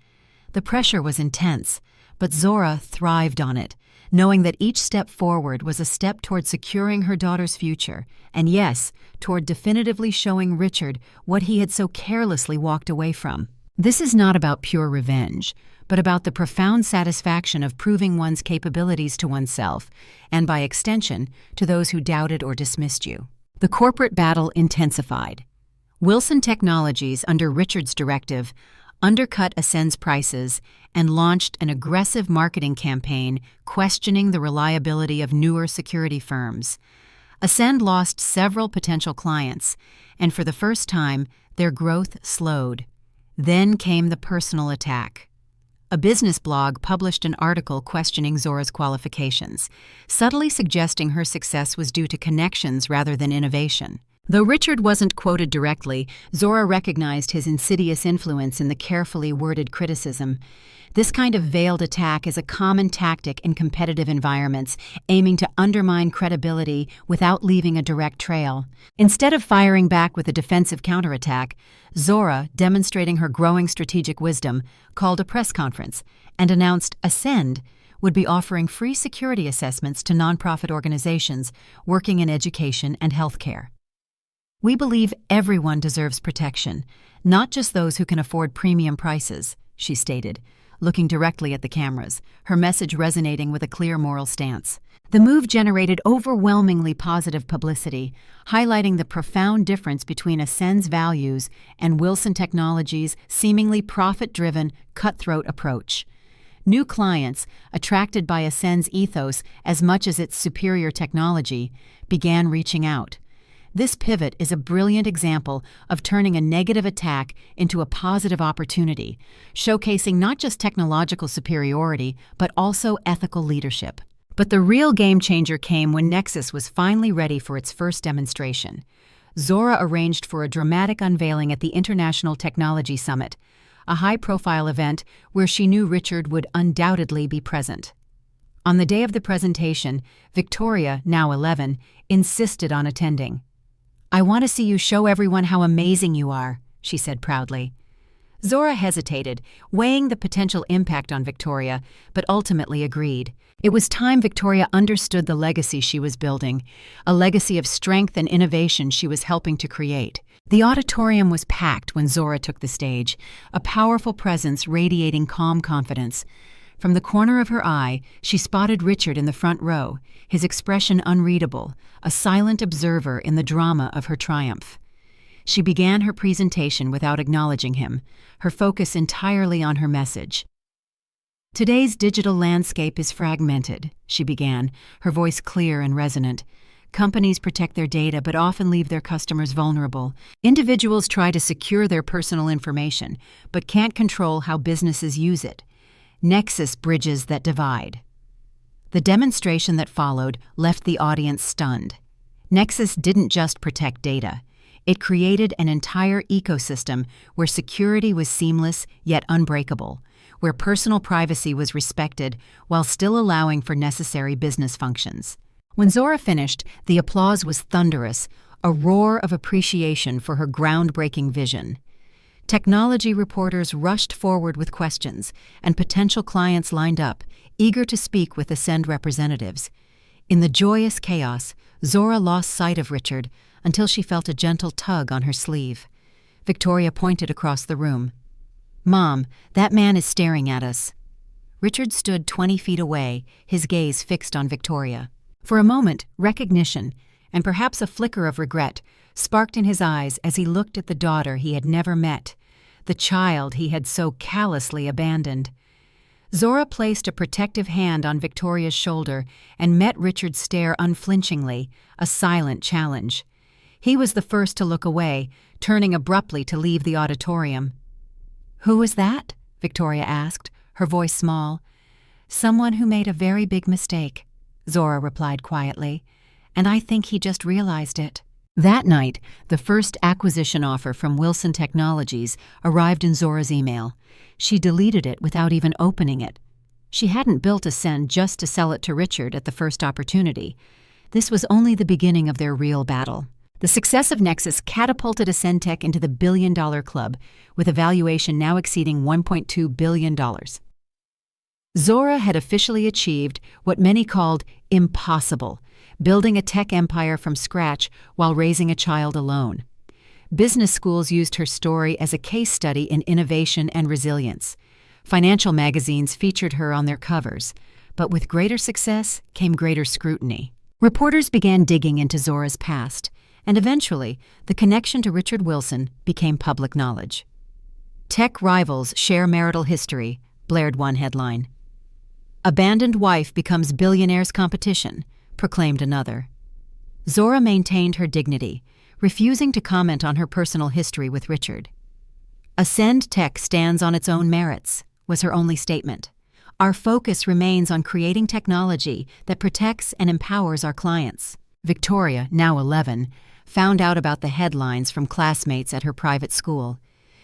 The pressure was intense, but Zora thrived on it, knowing that each step forward was a step toward securing her daughter's future, and yes, toward definitively showing Richard what he had so carelessly walked away from. This is not about pure revenge, but about the profound satisfaction of proving one's capabilities to oneself, and by extension, to those who doubted or dismissed you. The corporate battle intensified. Wilson Technologies, under Richard's directive, undercut Ascend's prices and launched an aggressive marketing campaign questioning the reliability of newer security firms. Ascend lost several potential clients, and for the first time, their growth slowed. Then came the personal attack. A business blog published an article questioning Zora's qualifications, subtly suggesting her success was due to connections rather than innovation. Though Richard wasn't quoted directly, Zora recognized his insidious influence in the carefully worded criticism. This kind of veiled attack is a common tactic in competitive environments, aiming to undermine credibility without leaving a direct trail. Instead of firing back with a defensive counterattack, Zora, demonstrating her growing strategic wisdom, called a press conference and announced Ascend would be offering free security assessments to nonprofit organizations working in education and healthcare. We believe everyone deserves protection, not just those who can afford premium prices, she stated, looking directly at the cameras, her message resonating with a clear moral stance. The move generated overwhelmingly positive publicity, highlighting the profound difference between Ascend's values and Wilson Technologies' seemingly profit-driven, cutthroat approach. New clients, attracted by Ascend's ethos as much as its superior technology, began reaching out. This pivot is a brilliant example of turning a negative attack into a positive opportunity, showcasing not just technological superiority, but also ethical leadership. But the real game-changer came when Nexus was finally ready for its first demonstration. Zora arranged for a dramatic unveiling at the International Technology Summit, a high-profile event where she knew Richard would undoubtedly be present. On the day of the presentation, Victoria, now 11, insisted on attending. "I want to see you show everyone how amazing you are," she said proudly. Zora hesitated, weighing the potential impact on Victoria, but ultimately agreed. It was time Victoria understood the legacy she was building, a legacy of strength and innovation she was helping to create. The auditorium was packed when Zora took the stage, a powerful presence radiating calm confidence. From the corner of her eye, she spotted Richard in the front row, his expression unreadable, a silent observer in the drama of her triumph. She began her presentation without acknowledging him, her focus entirely on her message. "Today's digital landscape is fragmented," she began, her voice clear and resonant. "Companies protect their data but often leave their customers vulnerable. Individuals try to secure their personal information, but can't control how businesses use it. Nexus bridges that divide." The demonstration that followed left the audience stunned. Nexus didn't just protect data. It created an entire ecosystem where security was seamless yet unbreakable, where personal privacy was respected while still allowing for necessary business functions. When Zora finished, the applause was thunderous, a roar of appreciation for her groundbreaking vision. Technology reporters rushed forward with questions, and potential clients lined up, eager to speak with Ascend representatives. In the joyous chaos, Zora lost sight of Richard until she felt a gentle tug on her sleeve. Victoria pointed across the room. "Mom, that man is staring at us." Richard stood 20 feet away, his gaze fixed on Victoria. For a moment, recognition, and perhaps a flicker of regret, sparked in his eyes as he looked at the daughter he had never met, the child he had so callously abandoned. Zora placed a protective hand on Victoria's shoulder and met Richard's stare unflinchingly, a silent challenge. He was the first to look away, turning abruptly to leave the auditorium. "Who was that?" Victoria asked, her voice small. "Someone who made a very big mistake," Zora replied quietly, "and I think he just realized it." That night, the first acquisition offer from Wilson Technologies arrived in Zora's email. She deleted it without even opening it. She hadn't built Ascend just to sell it to Richard at the first opportunity. This was only the beginning of their real battle. The success of Nexus catapulted Ascend Tech into the billion-dollar club, with a valuation now exceeding $1.2 billion. Zora had officially achieved what many called impossible, building a tech empire from scratch while raising a child alone. Business schools used her story as a case study in innovation and resilience. Financial magazines featured her on their covers, but with greater success came greater scrutiny. Reporters began digging into Zora's past, and eventually, the connection to Richard Wilson became public knowledge. "Tech rivals share marital history," blared one headline. "Abandoned wife becomes billionaire's competition," proclaimed another. Zora maintained her dignity, refusing to comment on her personal history with Richard. "Ascend Tech stands on its own merits," was her only statement. "Our focus remains on creating technology that protects and empowers our clients." Victoria, now 11, found out about the headlines from classmates at her private school.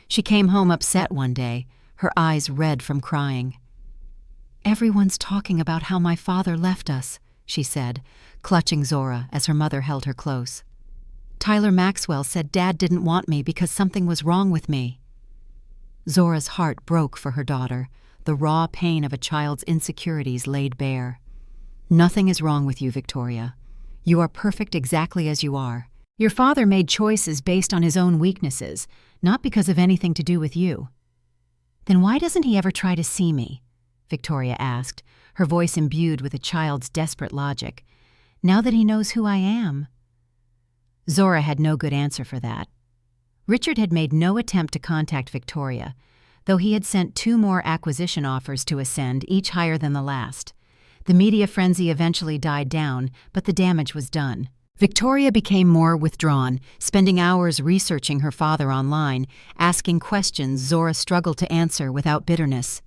She came home upset one day, her eyes red from crying. "Everyone's talking about how my father left us," she said, clutching Zora as her mother held her close. "Tyler Maxwell said Dad didn't want me because something was wrong with me." Zora's heart broke for her daughter, the raw pain of a child's insecurities laid bare. "Nothing is wrong with you, Victoria. You are perfect exactly as you are. Your father made choices based on his own weaknesses, not because of anything to do with you." "Then why doesn't he ever try to see me?" Victoria asked, her voice imbued with a child's desperate logic. "Now that he knows who I am." Zora had no good answer for that. Richard had made no attempt to contact Victoria, though he had sent 2 more acquisition offers to Ascend, each higher than the last. The media frenzy eventually died down, but the damage was done. Victoria became more withdrawn, spending hours researching her father online, asking questions Zora struggled to answer without bitterness.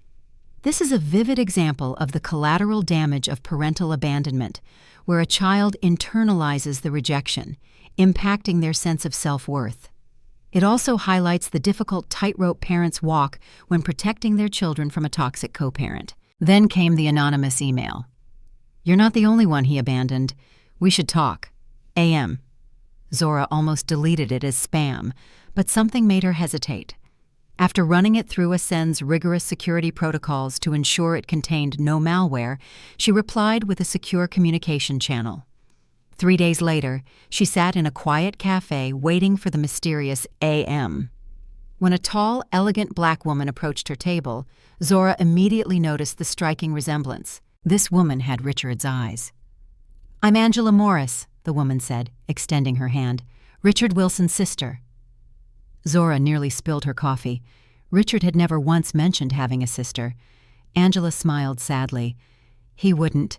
This is a vivid example of the collateral damage of parental abandonment, where a child internalizes the rejection, impacting their sense of self-worth. It also highlights the difficult tightrope parents walk when protecting their children from a toxic co-parent. Then came the anonymous email. "You're not the only one he abandoned. We should talk. AM." Zora almost deleted it as spam, but something made her hesitate. After running it through Ascend's rigorous security protocols to ensure it contained no malware, she replied with a secure communication channel. 3 days later, she sat in a quiet cafe waiting for the mysterious AM. When a tall, elegant black woman approached her table, Zora immediately noticed the striking resemblance. This woman had Richard's eyes. "I'm Angela Morris," the woman said, extending her hand. "Richard Wilson's sister." Zora nearly spilled her coffee. Richard had never once mentioned having a sister. Angela smiled sadly. "He wouldn't.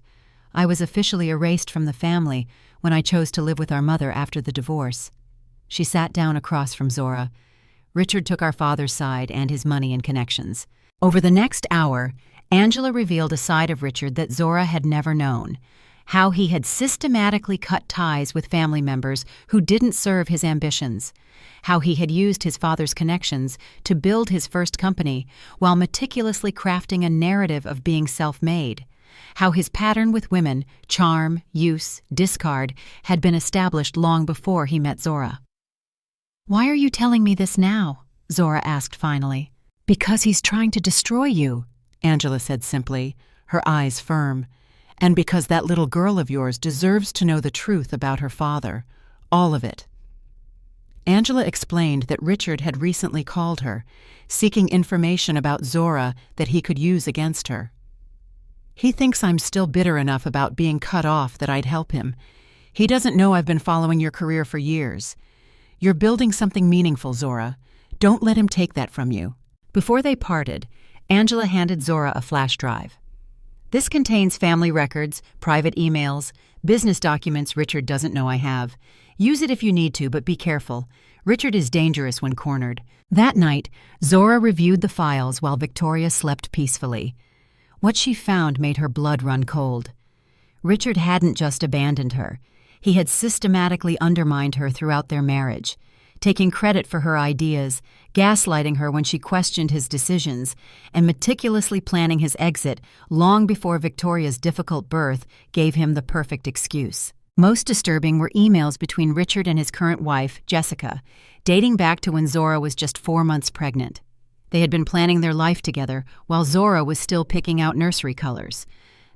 I was officially erased from the family when I chose to live with our mother after the divorce." She sat down across from Zora. "Richard took our father's side and his money and connections." Over the next hour, Angela revealed a side of Richard that Zora had never known. How he had systematically cut ties with family members who didn't serve his ambitions. How he had used his father's connections to build his first company while meticulously crafting a narrative of being self-made. How his pattern with women, charm, use, discard, had been established long before he met Zora. "Why are you telling me this now?" Zora asked finally. "Because he's trying to destroy you," Angela said simply, her eyes firm. "And because that little girl of yours deserves to know the truth about her father. All of it." Angela explained that Richard had recently called her, seeking information about Zora that he could use against her. "He thinks I'm still bitter enough about being cut off that I'd help him. He doesn't know I've been following your career for years. You're building something meaningful, Zora. Don't let him take that from you." Before they parted, Angela handed Zora a flash drive. "This contains family records, private emails, business documents Richard doesn't know I have. Use it if you need to, but be careful. Richard is dangerous when cornered." That night, Zora reviewed the files while Victoria slept peacefully. What she found made her blood run cold. Richard hadn't just abandoned her. He had systematically undermined her throughout their marriage, taking credit for her ideas, gaslighting her when she questioned his decisions, and meticulously planning his exit long before Victoria's difficult birth gave him the perfect excuse. Most disturbing were emails between Richard and his current wife, Jessica, dating back to when Zora was just 4 months pregnant. They had been planning their life together while Zora was still picking out nursery colors.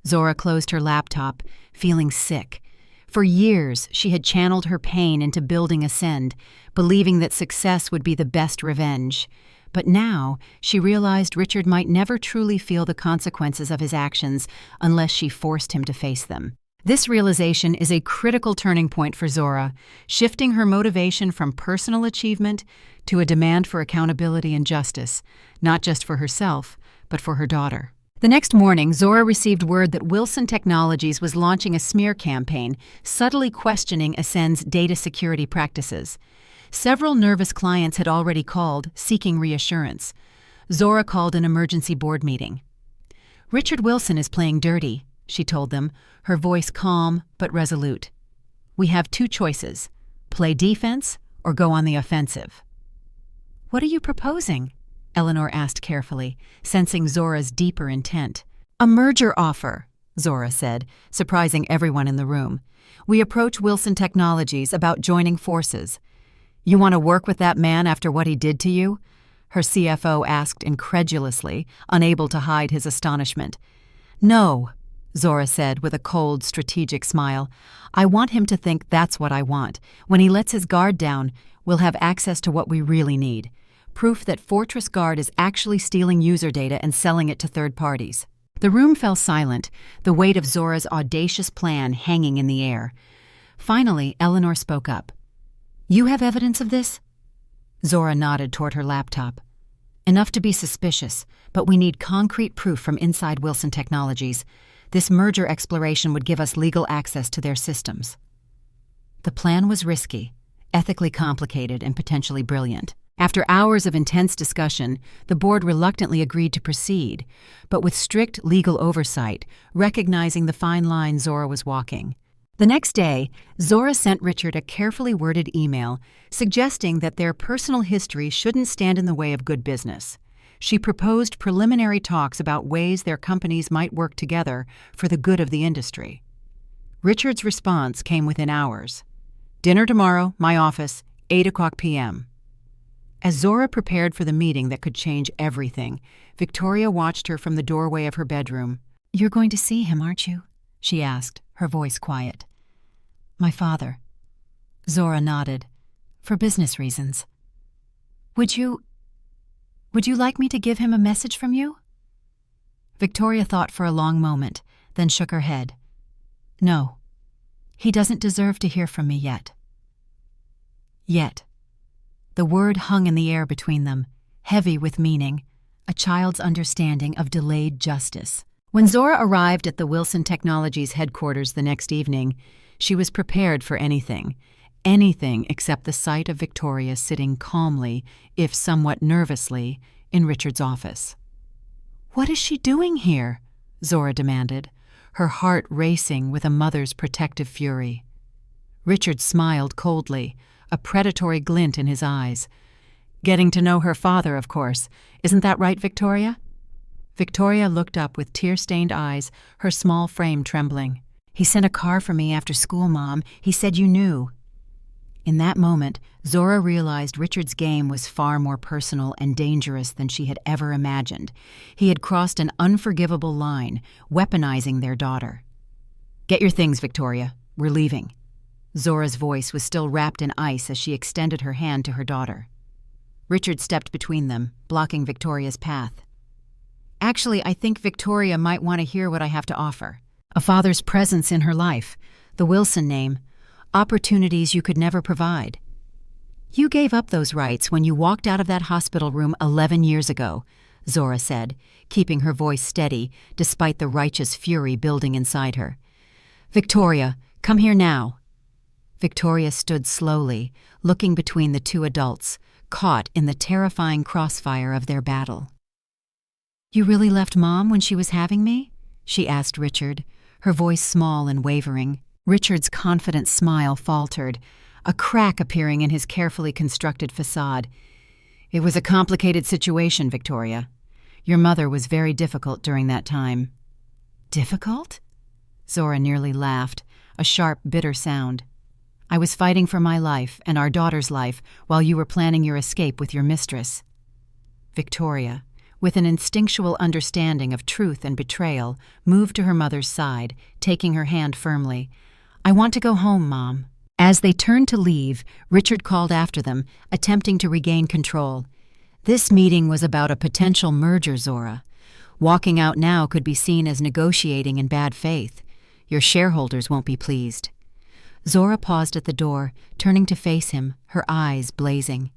Zora closed her laptop, feeling sick. For years, she had channeled her pain into building Ascend, believing that success would be the best revenge. But now, she realized Richard might never truly feel the consequences of his actions unless she forced him to face them. This realization is a critical turning point for Zora, shifting her motivation from personal achievement to a demand for accountability and justice, not just for herself, but for her daughter. The next morning, Zora received word that Wilson Technologies was launching a smear campaign, subtly questioning Ascend's data security practices. Several nervous clients had already called, seeking reassurance. Zora called an emergency board meeting. "Richard Wilson is playing dirty," she told them, her voice calm but resolute. "We have 2 choices: play defense or go on the offensive." "What are you proposing?" Eleanor asked carefully, sensing Zora's deeper intent. "A merger offer," Zora said, surprising everyone in the room. "We approach Wilson Technologies about joining forces." "You want to work with that man after what he did to you?" her CFO asked incredulously, unable to hide his astonishment. "No," Zora said with a cold, strategic smile. "I want him to think that's what I want. When he lets his guard down, we'll have access to what we really need. Proof that Fortress Guard is actually stealing user data and selling it to third parties." The room fell silent, the weight of Zora's audacious plan hanging in the air. Finally, Eleanor spoke up. "You have evidence of this?" Zora nodded toward her laptop. "Enough to be suspicious, but we need concrete proof from inside Wilson Technologies. This merger exploration would give us legal access to their systems." The plan was risky, ethically complicated, and potentially brilliant. After hours of intense discussion, the board reluctantly agreed to proceed, but with strict legal oversight, recognizing the fine line Zora was walking. The next day, Zora sent Richard a carefully worded email suggesting that their personal history shouldn't stand in the way of good business. She proposed preliminary talks about ways their companies might work together for the good of the industry. Richard's response came within hours. "Dinner tomorrow, my office, 8:00 p.m. As Zora prepared for the meeting that could change everything, Victoria watched her from the doorway of her bedroom. "You're going to see him, aren't you?" she asked, her voice quiet. "My father." Zora nodded. "For business reasons." Would you like me to give him a message from you?" Victoria thought for a long moment, then shook her head. "No. He doesn't deserve to hear from me yet." Yet. The word hung in the air between them, heavy with meaning, a child's understanding of delayed justice. When Zora arrived at the Wilson Technologies headquarters the next evening, she was prepared for anything except the sight of Victoria sitting calmly, if somewhat nervously, in Richard's office. "What is she doing here?" Zora demanded, her heart racing with a mother's protective fury. Richard smiled coldly, a predatory glint in his eyes. "Getting to know her father, of course. Isn't that right, Victoria?" Victoria looked up with tear-stained eyes, her small frame trembling. "He sent a car for me after school, Mom. He said you knew." In that moment, Zora realized Richard's game was far more personal and dangerous than she had ever imagined. He had crossed an unforgivable line, weaponizing their daughter. "Get your things, Victoria. We're leaving." Zora's voice was still wrapped in ice as she extended her hand to her daughter. Richard stepped between them, blocking Victoria's path. "Actually, I think Victoria might want to hear what I have to offer. A father's presence in her life, the Wilson name, opportunities you could never provide. You gave up those rights when you walked out of that hospital room 11 years ago. Zora said, keeping her voice steady despite the righteous fury building inside her. Victoria, come here now. Victoria stood slowly, looking between the two adults, caught in the terrifying crossfire of their battle. You really left Mom when she was having me? She asked Richard, her voice small and wavering. Richard's confident smile faltered, a crack appearing in his carefully constructed facade. It was a complicated situation, Victoria. Your mother was very difficult during that time. Difficult? Zora nearly laughed, a sharp, bitter sound. I was fighting for my life and our daughter's life while you were planning your escape with your mistress. Victoria, with an instinctual understanding of truth and betrayal, moved to her mother's side, taking her hand firmly. I want to go home, Mom. As they turned to leave, Richard called after them, attempting to regain control. This meeting was about a potential merger, Zora. Walking out now could be seen as negotiating in bad faith. Your shareholders won't be pleased. Zora paused at the door, turning to face him, her eyes blazing.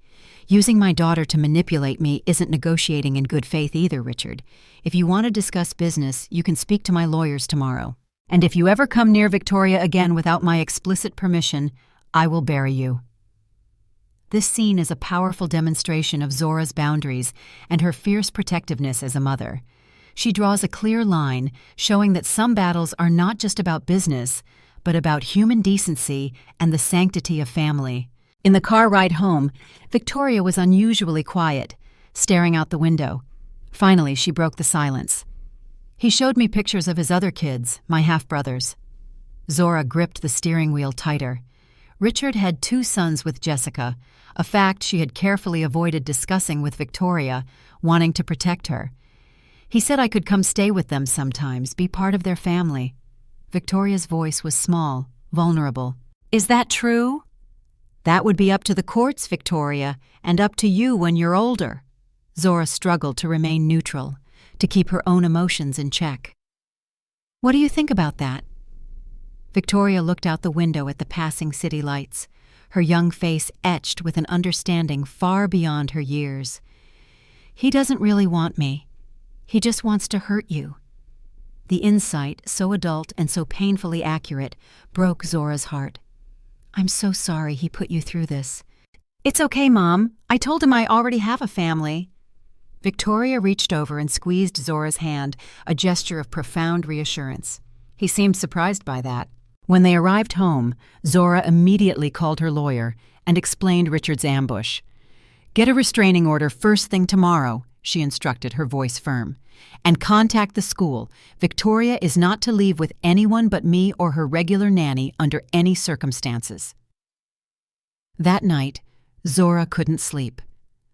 Using my daughter to manipulate me isn't negotiating in good faith either, Richard. If you want to discuss business, you can speak to my lawyers tomorrow. And if you ever come near Victoria again without my explicit permission, I will bury you. This scene is a powerful demonstration of Zora's boundaries and her fierce protectiveness as a mother. She draws a clear line, showing that some battles are not just about business, but about human decency and the sanctity of family. In the car ride home, Victoria was unusually quiet, staring out the window. Finally, she broke the silence. He showed me pictures of his other kids, my half-brothers. Zora gripped the steering wheel tighter. Richard had 2 sons with Jessica, a fact she had carefully avoided discussing with Victoria, wanting to protect her. He said I could come stay with them sometimes, be part of their family. Victoria's voice was small, vulnerable. Is that true? That would be up to the courts, Victoria, and up to you when you're older. Zora struggled to remain neutral, to keep her own emotions in check. What do you think about that? Victoria looked out the window at the passing city lights, her young face etched with an understanding far beyond her years. He doesn't really want me. He just wants to hurt you. The insight, so adult and so painfully accurate, broke Zora's heart. I'm so sorry he put you through this. It's okay, Mom. I told him I already have a family. Victoria reached over and squeezed Zora's hand, a gesture of profound reassurance. He seemed surprised by that. When they arrived home, Zora immediately called her lawyer and explained Richard's ambush. Get a restraining order first thing tomorrow, she instructed, her voice firm. And contact the school. Victoria is not to leave with anyone but me or her regular nanny under any circumstances. That night, Zora couldn't sleep.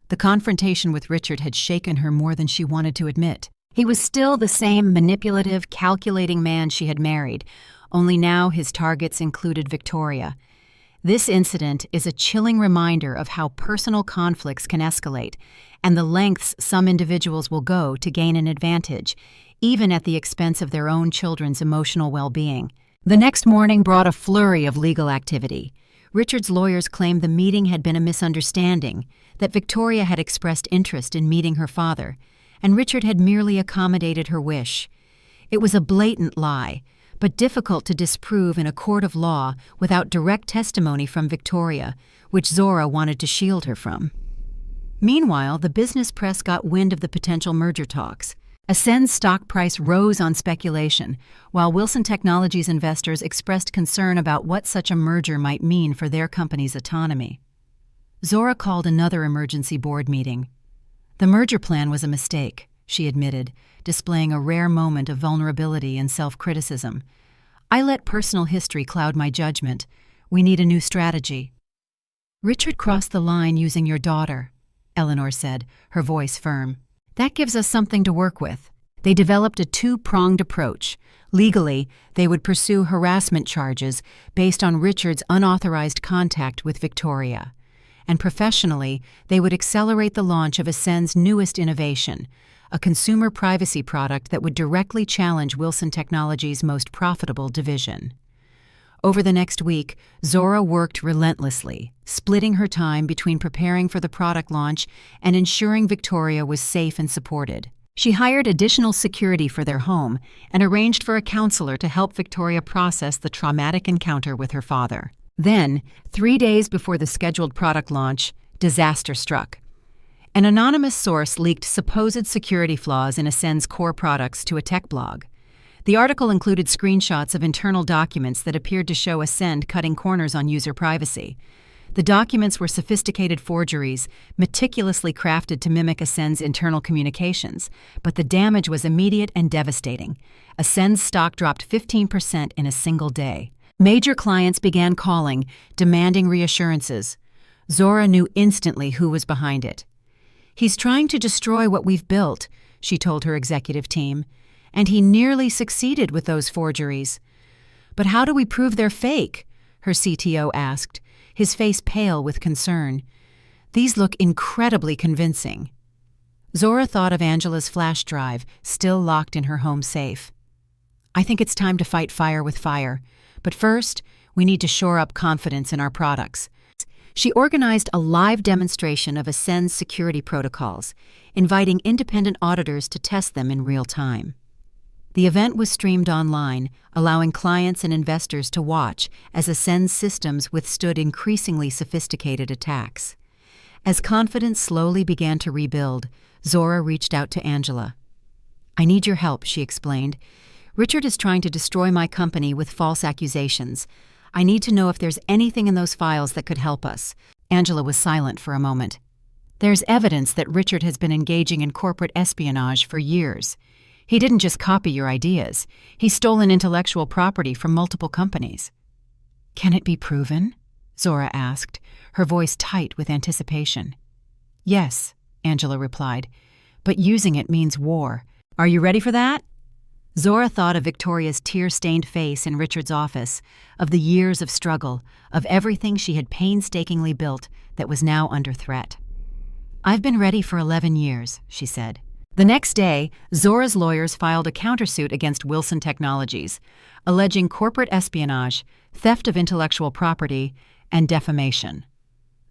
The confrontation with Richard had shaken her more than she wanted to admit. He was still the same manipulative, calculating man she had married, only now his targets included Victoria. This incident is a chilling reminder of how personal conflicts can escalate, and the lengths some individuals will go to gain an advantage, even at the expense of their own children's emotional well-being. The next morning brought a flurry of legal activity. Richard's lawyers claimed the meeting had been a misunderstanding, that Victoria had expressed interest in meeting her father, and Richard had merely accommodated her wish. It was a blatant lie, but difficult to disprove in a court of law without direct testimony from Victoria, which Zora wanted to shield her from. Meanwhile, the business press got wind of the potential merger talks. Ascend's stock price rose on speculation, while Wilson Technologies investors expressed concern about what such a merger might mean for their company's autonomy. Zora called another emergency board meeting. The merger plan was a mistake, she admitted, displaying a rare moment of vulnerability and self-criticism. I let personal history cloud my judgment. We need a new strategy. Richard crossed the line using your daughter, Eleanor said, her voice firm. That gives us something to work with. They developed a 2-pronged approach. Legally, they would pursue harassment charges based on Richard's unauthorized contact with Victoria. And professionally, they would accelerate the launch of Ascend's newest innovation, a consumer privacy product that would directly challenge Wilson Technologies' most profitable division. Over the next week, Zora worked relentlessly, splitting her time between preparing for the product launch and ensuring Victoria was safe and supported. She hired additional security for their home and arranged for a counselor to help Victoria process the traumatic encounter with her father. Then, 3 days before the scheduled product launch, disaster struck. An anonymous source leaked supposed security flaws in Ascend's core products to a tech blog. The article included screenshots of internal documents that appeared to show Ascend cutting corners on user privacy. The documents were sophisticated forgeries, meticulously crafted to mimic Ascend's internal communications, but the damage was immediate and devastating. Ascend's stock dropped 15% in a single day. Major clients began calling, demanding reassurances. Zora knew instantly who was behind it. "He's trying to destroy what we've built," she told her executive team, "and he nearly succeeded with those forgeries." "But how do we prove they're fake?" her CTO asked, his face pale with concern. "These look incredibly convincing." Zora thought of Angela's flash drive, still locked in her home safe. "I think it's time to fight fire with fire, but first, we need to shore up confidence in our products." She organized a live demonstration of Ascend's security protocols, inviting independent auditors to test them in real time. The event was streamed online, allowing clients and investors to watch as Ascend's systems withstood increasingly sophisticated attacks. As confidence slowly began to rebuild, Zora reached out to Angela. "I need your help," she explained. "Richard is trying to destroy my company with false accusations. I need to know if there's anything in those files that could help us." Angela was silent for a moment. "There's evidence that Richard has been engaging in corporate espionage for years. He didn't just copy your ideas. He's stolen intellectual property from multiple companies." "Can it be proven?" Zora asked, her voice tight with anticipation. "Yes," Angela replied, "but using it means war. Are you ready for that?" Zora thought of Victoria's tear-stained face in Richard's office, of the years of struggle, of everything she had painstakingly built that was now under threat. "I've been ready for 11 years, she said. The next day, Zora's lawyers filed a countersuit against Wilson Technologies, alleging corporate espionage, theft of intellectual property, and defamation.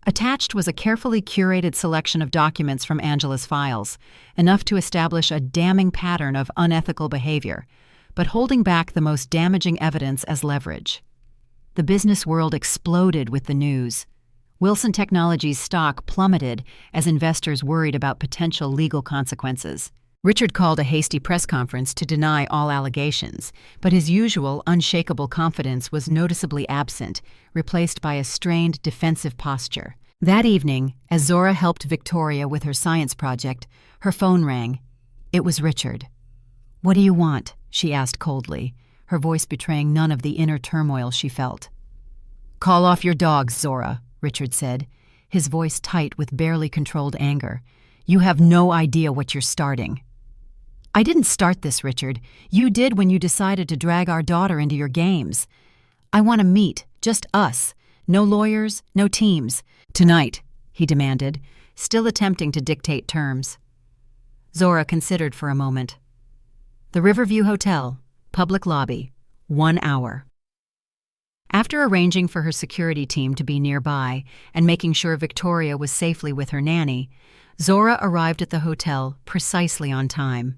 Attached was a carefully curated selection of documents from Angela's files, enough to establish a damning pattern of unethical behavior, but holding back the most damaging evidence as leverage. The business world exploded with the news. Wilson Technologies' stock plummeted as investors worried about potential legal consequences. Richard called a hasty press conference to deny all allegations, but his usual unshakable confidence was noticeably absent, replaced by a strained defensive posture. That evening, as Zora helped Victoria with her science project, her phone rang. It was Richard. "What do you want?" she asked coldly, her voice betraying none of the inner turmoil she felt. "Call off your dogs, Zora," Richard said, his voice tight with barely controlled anger. "You have no idea what you're starting." "I didn't start this, Richard. You did when you decided to drag our daughter into your games. I want to meet, just us. No lawyers, no teams. Tonight," he demanded, still attempting to dictate terms. Zora considered for a moment. "The Riverview Hotel, public lobby, 1 hour." After arranging for her security team to be nearby and making sure Victoria was safely with her nanny, Zora arrived at the hotel precisely on time.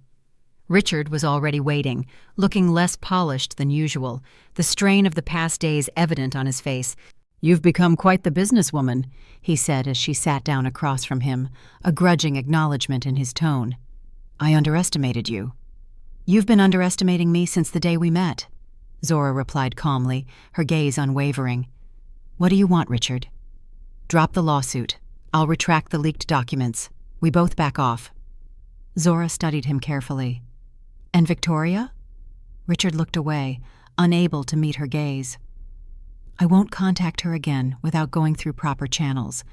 Richard was already waiting, looking less polished than usual, the strain of the past days evident on his face. "You've become quite the businesswoman," he said as she sat down across from him, a grudging acknowledgement in his tone. "I underestimated you." "You've been underestimating me since the day we met," Zora replied calmly, her gaze unwavering. "What do you want, Richard?" "Drop the lawsuit. I'll retract the leaked documents. We both back off." Zora studied him carefully. "And Victoria?" Richard looked away, unable to meet her gaze. "I won't contact her again without going through proper channels."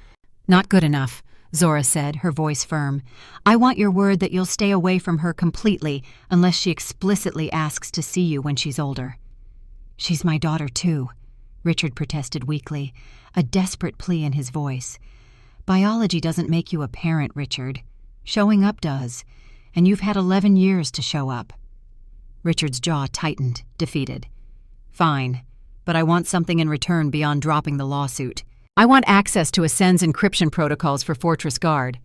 "Not good enough," Zora said, her voice firm. "I want your word that you'll stay away from her completely unless she explicitly asks to see you when she's older." "She's my daughter, too," Richard protested weakly, a desperate plea in his voice. "Biology doesn't make you a parent, Richard. Showing up does, and you've had 11 years to show up." Richard's jaw tightened, defeated. "Fine. but I want something in return beyond dropping the lawsuit. I want access to Ascend's encryption protocols for Fortress Guard."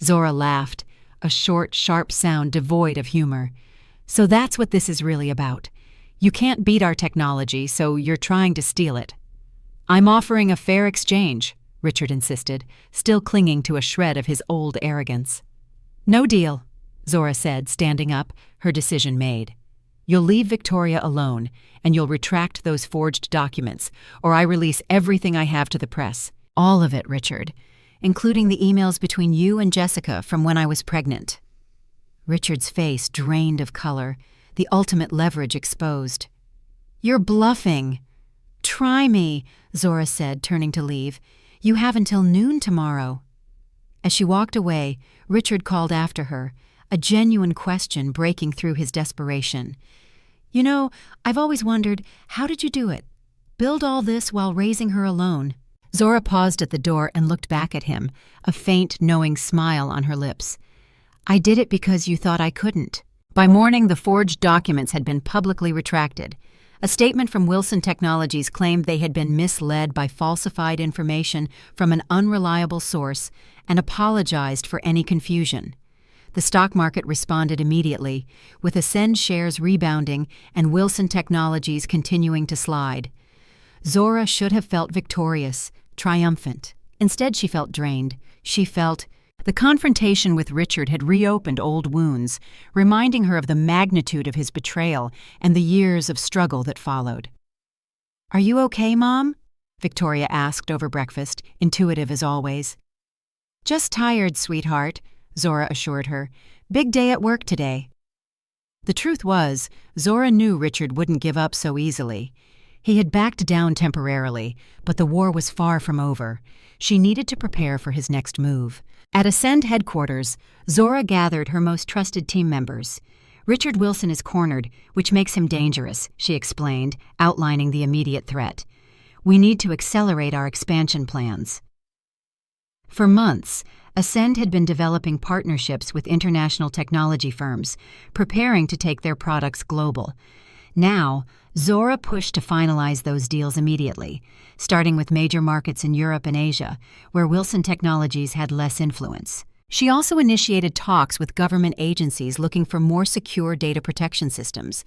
Zora laughed, a short, sharp sound devoid of humor. "So that's what this is really about. You can't beat our technology, so you're trying to steal it." "I'm offering a fair exchange," Richard insisted, still clinging to a shred of his old arrogance. "No deal," Zora said, standing up, her decision made. "You'll leave Victoria alone, and you'll retract those forged documents, or I release everything I have to the press. All of it, Richard, including the emails between you and Jessica from when I was pregnant." Richard's face drained of color, the ultimate leverage exposed. "You're bluffing." "Try me," Zora said, turning to leave. "You have until noon tomorrow." As she walked away, Richard called after her, a genuine question breaking through his desperation. "You know, I've always wondered, how did you do it? Build all this while raising her alone?" Zora paused at the door and looked back at him, a faint, knowing smile on her lips. "I did it because you thought I couldn't." By morning, the forged documents had been publicly retracted. A statement from Wilson Technologies claimed they had been misled by falsified information from an unreliable source and apologized for any confusion. The stock market responded immediately, with Ascend shares rebounding and Wilson Technologies continuing to slide. Zora should have felt victorious, triumphant. Instead, she felt drained. She felt the confrontation with Richard had reopened old wounds, reminding her of the magnitude of his betrayal and the years of struggle that followed. "Are you okay, Mom?" Victoria asked over breakfast, intuitive as always. "Just tired, sweetheart," Zora assured her. "Big day at work today." The truth was, Zora knew Richard wouldn't give up so easily. He had backed down temporarily, but the war was far from over. She needed to prepare for his next move. At Ascend headquarters, Zora gathered her most trusted team members. "Richard Wilson is cornered, which makes him dangerous," she explained, outlining the immediate threat. "We need to accelerate our expansion plans." For months, Ascend had been developing partnerships with international technology firms, preparing to take their products global. Now, Zora pushed to finalize those deals immediately, starting with major markets in Europe and Asia, where Wilson Technologies had less influence. She also initiated talks with government agencies looking for more secure data protection systems.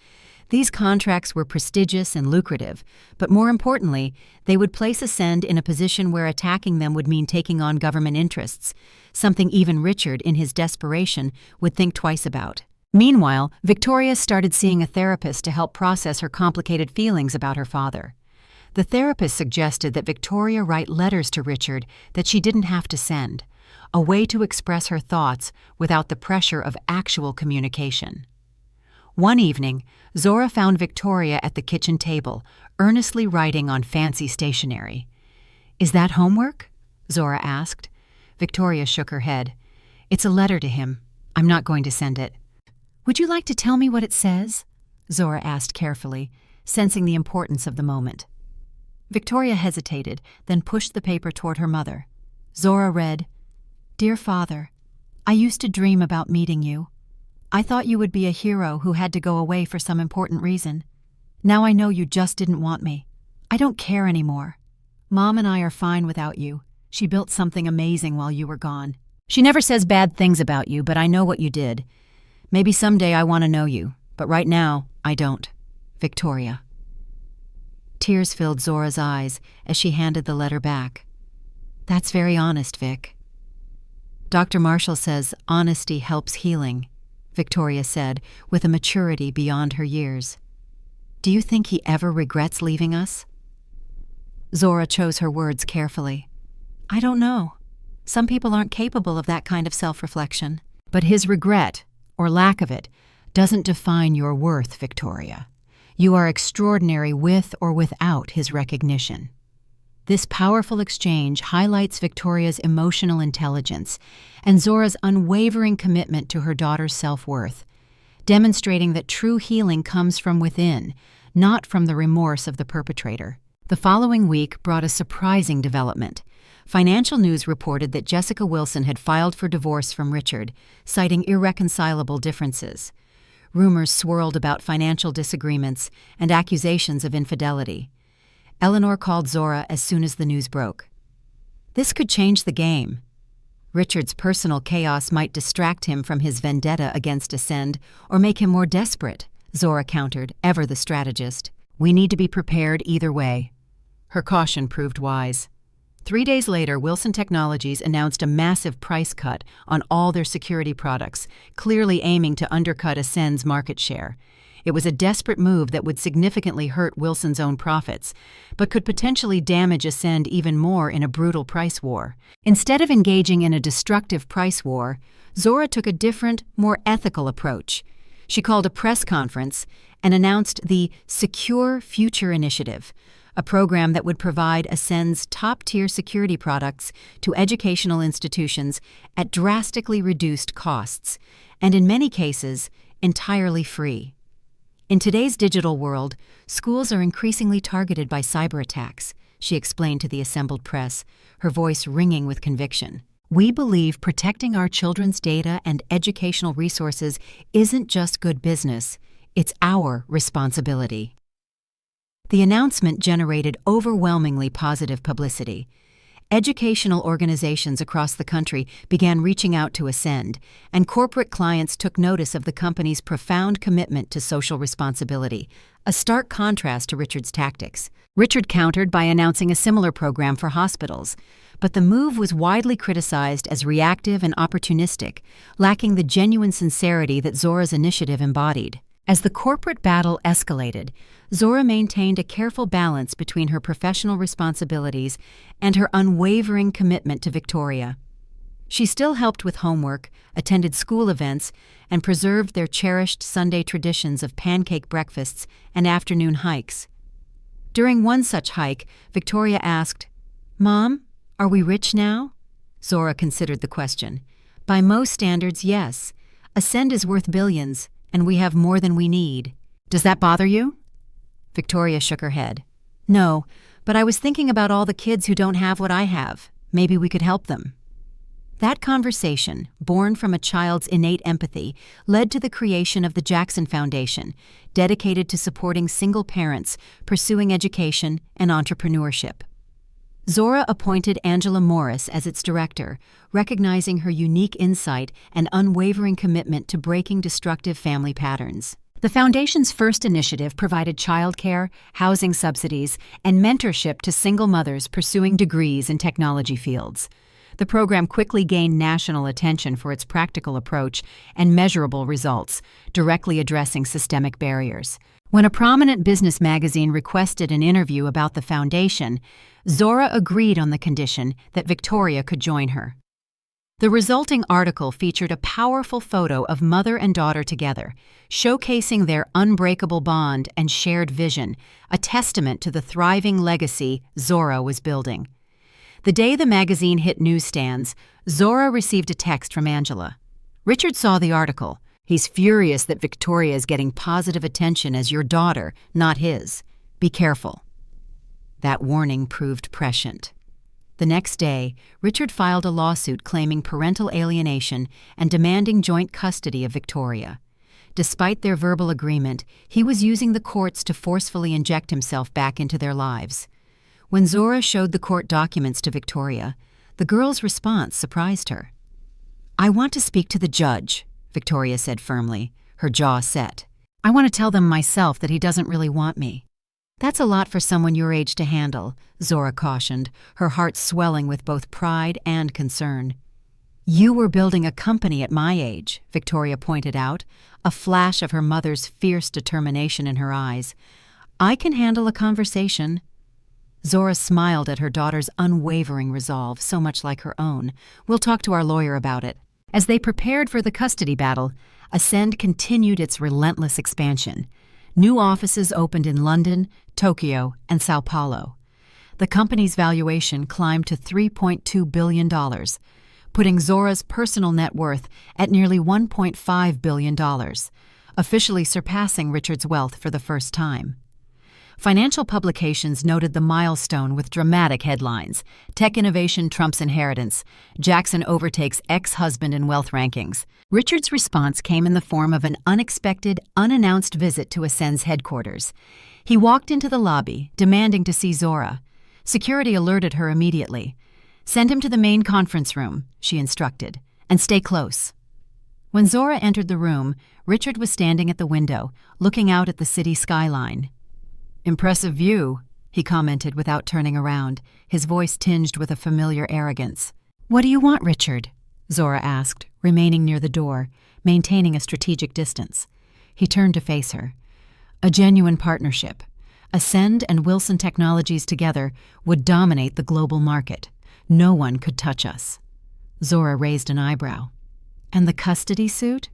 These contracts were prestigious and lucrative, but more importantly, they would place Ascend in a position where attacking them would mean taking on government interests, something even Richard, in his desperation, would think twice about. Meanwhile, Victoria started seeing a therapist to help process her complicated feelings about her father. The therapist suggested that Victoria write letters to Richard that she didn't have to send, a way to express her thoughts without the pressure of actual communication. One evening, Zora found Victoria at the kitchen table, earnestly writing on fancy stationery. "Is that homework?" Zora asked. Victoria shook her head. "It's a letter to him. I'm not going to send it." "Would you like to tell me what it says?" Zora asked carefully, sensing the importance of the moment. Victoria hesitated, then pushed the paper toward her mother. Zora read, "Dear Father, I used to dream about meeting you. I thought you would be a hero who had to go away for some important reason. Now I know you just didn't want me. I don't care anymore. Mom and I are fine without you. She built something amazing while you were gone. She never says bad things about you, but I know what you did. Maybe someday I want to know you, but right now, I don't. Victoria." Tears filled Zora's eyes as she handed the letter back. "That's very honest, Vic." "Dr. Marshall says honesty helps healing," Victoria said, with a maturity beyond her years. "Do you think he ever regrets leaving us?" Zora chose her words carefully. "I don't know. Some people aren't capable of that kind of self-reflection. But his regret, or lack of it, doesn't define your worth, Victoria. You are extraordinary with or without his recognition." This powerful exchange highlights Victoria's emotional intelligence and Zora's unwavering commitment to her daughter's self-worth, demonstrating that true healing comes from within, not from the remorse of the perpetrator. The following week brought a surprising development. Financial News reported that Jessica Wilson had filed for divorce from Richard, citing irreconcilable differences. Rumors swirled about financial disagreements and accusations of infidelity. Eleanor called Zora as soon as the news broke. This could change the game. Richard's personal chaos might distract him from his vendetta against Ascend or make him more desperate, Zora countered, ever the strategist. We need to be prepared either way. Her caution proved wise. 3 days later, Wilson Technologies announced a massive price cut on all their security products, clearly aiming to undercut Ascend's market share. It was a desperate move that would significantly hurt Wilson's own profits, but could potentially damage Ascend even more in a brutal price war. Instead of engaging in a destructive price war, Zora took a different, more ethical approach. She called a press conference and announced the Secure Future Initiative, a program that would provide Ascend's top-tier security products to educational institutions at drastically reduced costs, and in many cases, entirely free. In today's digital world, schools are increasingly targeted by cyber attacks, she explained to the assembled press, her voice ringing with conviction. We believe protecting our children's data and educational resources isn't just good business, it's our responsibility. The announcement generated overwhelmingly positive publicity. Educational organizations across the country began reaching out to Ascend, and corporate clients took notice of the company's profound commitment to social responsibility, a stark contrast to Richard's tactics. Richard countered by announcing a similar program for hospitals, but the move was widely criticized as reactive and opportunistic, lacking the genuine sincerity that Zora's initiative embodied. As the corporate battle escalated, Zora maintained a careful balance between her professional responsibilities and her unwavering commitment to Victoria. She still helped with homework, attended school events, and preserved their cherished Sunday traditions of pancake breakfasts and afternoon hikes. During one such hike, Victoria asked, "Mom, are we rich now?" Zora considered the question. "By most standards, yes. Ascend is worth billions, and we have more than we need. Does that bother you?" Victoria shook her head. "No, but I was thinking about all the kids who don't have what I have. Maybe we could help them." That conversation, born from a child's innate empathy, led to the creation of the Jackson Foundation, dedicated to supporting single parents pursuing education and entrepreneurship. Zora appointed Angela Morris as its director, recognizing her unique insight and unwavering commitment to breaking destructive family patterns. The Foundation's first initiative provided childcare, housing subsidies, and mentorship to single mothers pursuing degrees in technology fields. The program quickly gained national attention for its practical approach and measurable results, directly addressing systemic barriers. When a prominent business magazine requested an interview about the foundation, Zora agreed on the condition that Victoria could join her. The resulting article featured a powerful photo of mother and daughter together, showcasing their unbreakable bond and shared vision, a testament to the thriving legacy Zora was building. The day the magazine hit newsstands, Zora received a text from Angela. "Richard saw the article. He's furious that Victoria is getting positive attention as your daughter, not his. Be careful." That warning proved prescient. The next day, Richard filed a lawsuit claiming parental alienation and demanding joint custody of Victoria. Despite their verbal agreement, he was using the courts to forcefully inject himself back into their lives. When Zora showed the court documents to Victoria, the girl's response surprised her. "I want to speak to the judge," Victoria said firmly, her jaw set. "I want to tell them myself that he doesn't really want me." "That's a lot for someone your age to handle," Zora cautioned, her heart swelling with both pride and concern. "You were building a company at my age," Victoria pointed out, a flash of her mother's fierce determination in her eyes. "I can handle a conversation." Zora smiled at her daughter's unwavering resolve, so much like her own. "We'll talk to our lawyer about it." As they prepared for the custody battle, Ascend continued its relentless expansion. New offices opened in London, Tokyo, and Sao Paulo. The company's valuation climbed to $3.2 billion, putting Zora's personal net worth at nearly $1.5 billion, officially surpassing Richard's wealth for the first time. Financial publications noted the milestone with dramatic headlines. Tech innovation trumps inheritance. Jackson overtakes ex-husband in wealth rankings. Richard's response came in the form of an unexpected, unannounced visit to Ascend's headquarters. He walked into the lobby, demanding to see Zora. Security alerted her immediately. "Send him to the main conference room," she instructed, "and stay close." When Zora entered the room, Richard was standing at the window, looking out at the city skyline. "Impressive view," he commented without turning around, his voice tinged with a familiar arrogance. "What do you want, Richard?" Zora asked, remaining near the door, maintaining a strategic distance. He turned to face her. "A genuine partnership. Ascend and Wilson Technologies together would dominate the global market. No one could touch us." Zora raised an eyebrow. "And the custody suit?"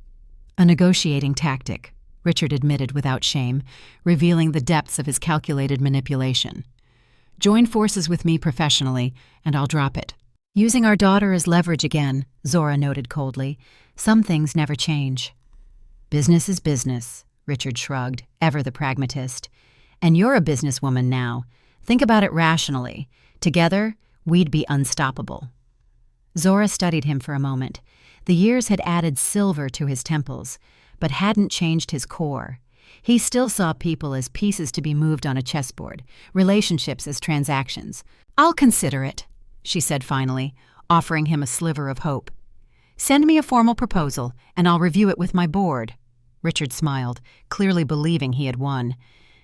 "A negotiating tactic," Richard admitted without shame, revealing the depths of his calculated manipulation. "Join forces with me professionally, and I'll drop it." "Using our daughter as leverage again," Zora noted coldly. "Some things never change." "Business is business," Richard shrugged, ever the pragmatist. "And you're a businesswoman now. Think about it rationally. Together, we'd be unstoppable." Zora studied him for a moment. The years had added silver to his temples, but hadn't changed his core. He still saw people as pieces to be moved on a chessboard, relationships as transactions. "I'll consider it," she said finally, offering him a sliver of hope. "Send me a formal proposal, and I'll review it with my board." Richard smiled, clearly believing he had won.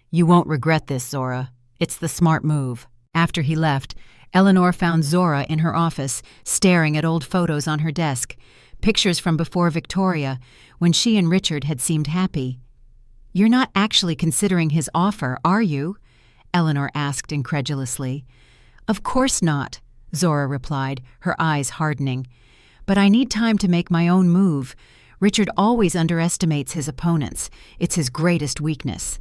"You won't regret this, Zora. It's the smart move." After he left, Eleanor found Zora in her office, staring at old photos on her desk, pictures from before Victoria, when she and Richard had seemed happy. "You're not actually considering his offer, are you?" Eleanor asked incredulously. "Of course not," Zora replied, her eyes hardening. "But I need time to make my own move. Richard always underestimates his opponents. It's his greatest weakness."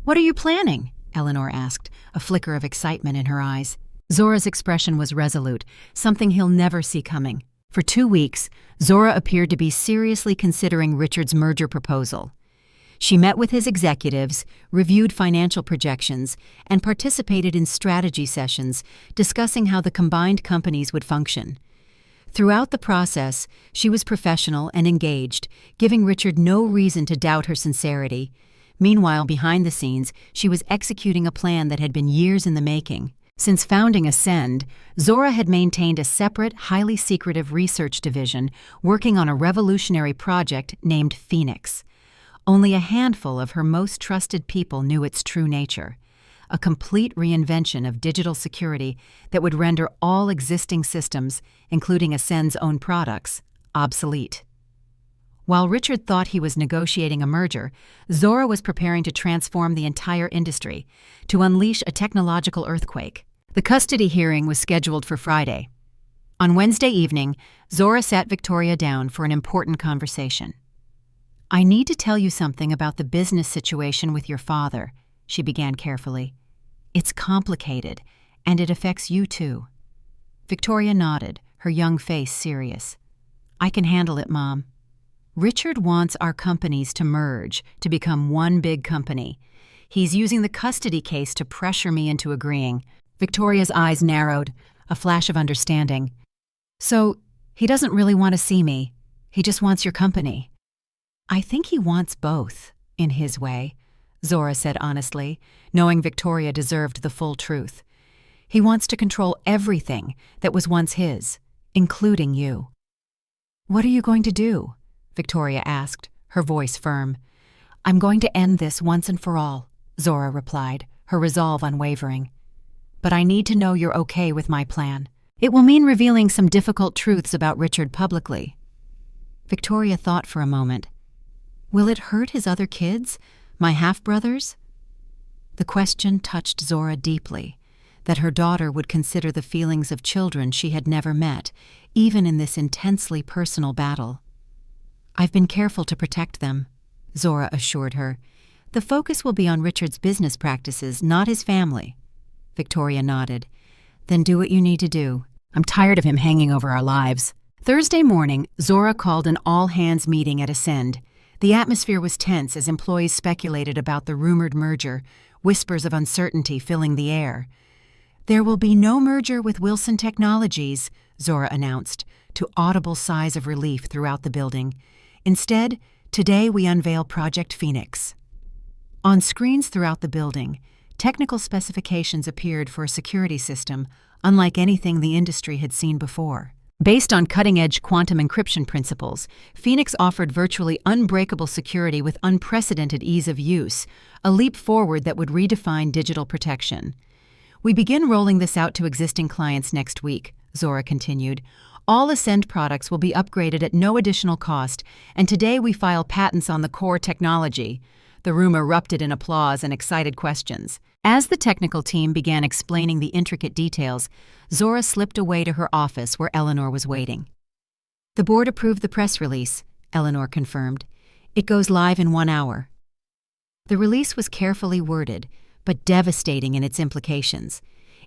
"What are you planning?" Eleanor asked, a flicker of excitement in her eyes. Zora's expression was resolute, something he'll never see coming. For 2 weeks, Zora appeared to be seriously considering Richard's merger proposal. She met with his executives, reviewed financial projections, and participated in strategy sessions discussing how the combined companies would function. Throughout the process, she was professional and engaged, giving Richard no reason to doubt her sincerity. Meanwhile, behind the scenes, she was executing a plan that had been years in the making. Since founding Ascend, Zora had maintained a separate, highly secretive research division working on a revolutionary project named Phoenix. Only a handful of her most trusted people knew its true nature, a complete reinvention of digital security that would render all existing systems, including Ascend's own products, obsolete. While Richard thought he was negotiating a merger, Zora was preparing to transform the entire industry, to unleash a technological earthquake. The custody hearing was scheduled for Friday. On Wednesday evening, Zora sat Victoria down for an important conversation. "I need to tell you something about the business situation with your father," she began carefully. "It's complicated, and it affects you too." Victoria nodded, her young face serious. "I can handle it, Mom. Richard wants our companies to merge, to become one big company. He's using the custody case to pressure me into agreeing." Victoria's eyes narrowed, a flash of understanding. "So, he doesn't really want to see me. He just wants your company." "I think he wants both, in his way," Zora said honestly, knowing Victoria deserved the full truth. "He wants to control everything that was once his, including you." "What are you going to do?" Victoria asked, her voice firm. "I'm going to end this once and for all," Zora replied, her resolve unwavering. "But I need to know you're okay with my plan. It will mean revealing some difficult truths about Richard publicly." Victoria thought for a moment. "Will it hurt his other kids? My half-brothers?" The question touched Zora deeply, that her daughter would consider the feelings of children she had never met, even in this intensely personal battle. "I've been careful to protect them," Zora assured her. "The focus will be on Richard's business practices, not his family." Victoria nodded. "Then do what you need to do. I'm tired of him hanging over our lives." Thursday morning, Zora called an all-hands meeting at Ascend. The atmosphere was tense as employees speculated about the rumored merger, whispers of uncertainty filling the air. "There will be no merger with Wilson Technologies," Zora announced, to audible sighs of relief throughout the building. "Instead, today we unveil Project Phoenix." On screens throughout the building, technical specifications appeared for a security system unlike anything the industry had seen before. Based on cutting-edge quantum encryption principles, Phoenix offered virtually unbreakable security with unprecedented ease of use, a leap forward that would redefine digital protection. "We begin rolling this out to existing clients next week," Zora continued. "All Ascend products will be upgraded at no additional cost, and today we file patents on the core technology." The room erupted in applause and excited questions. As the technical team began explaining the intricate details, Zora slipped away to her office where Eleanor was waiting. "The board approved the press release," Eleanor confirmed. "It goes live in 1 hour." The release was carefully worded, but devastating in its implications.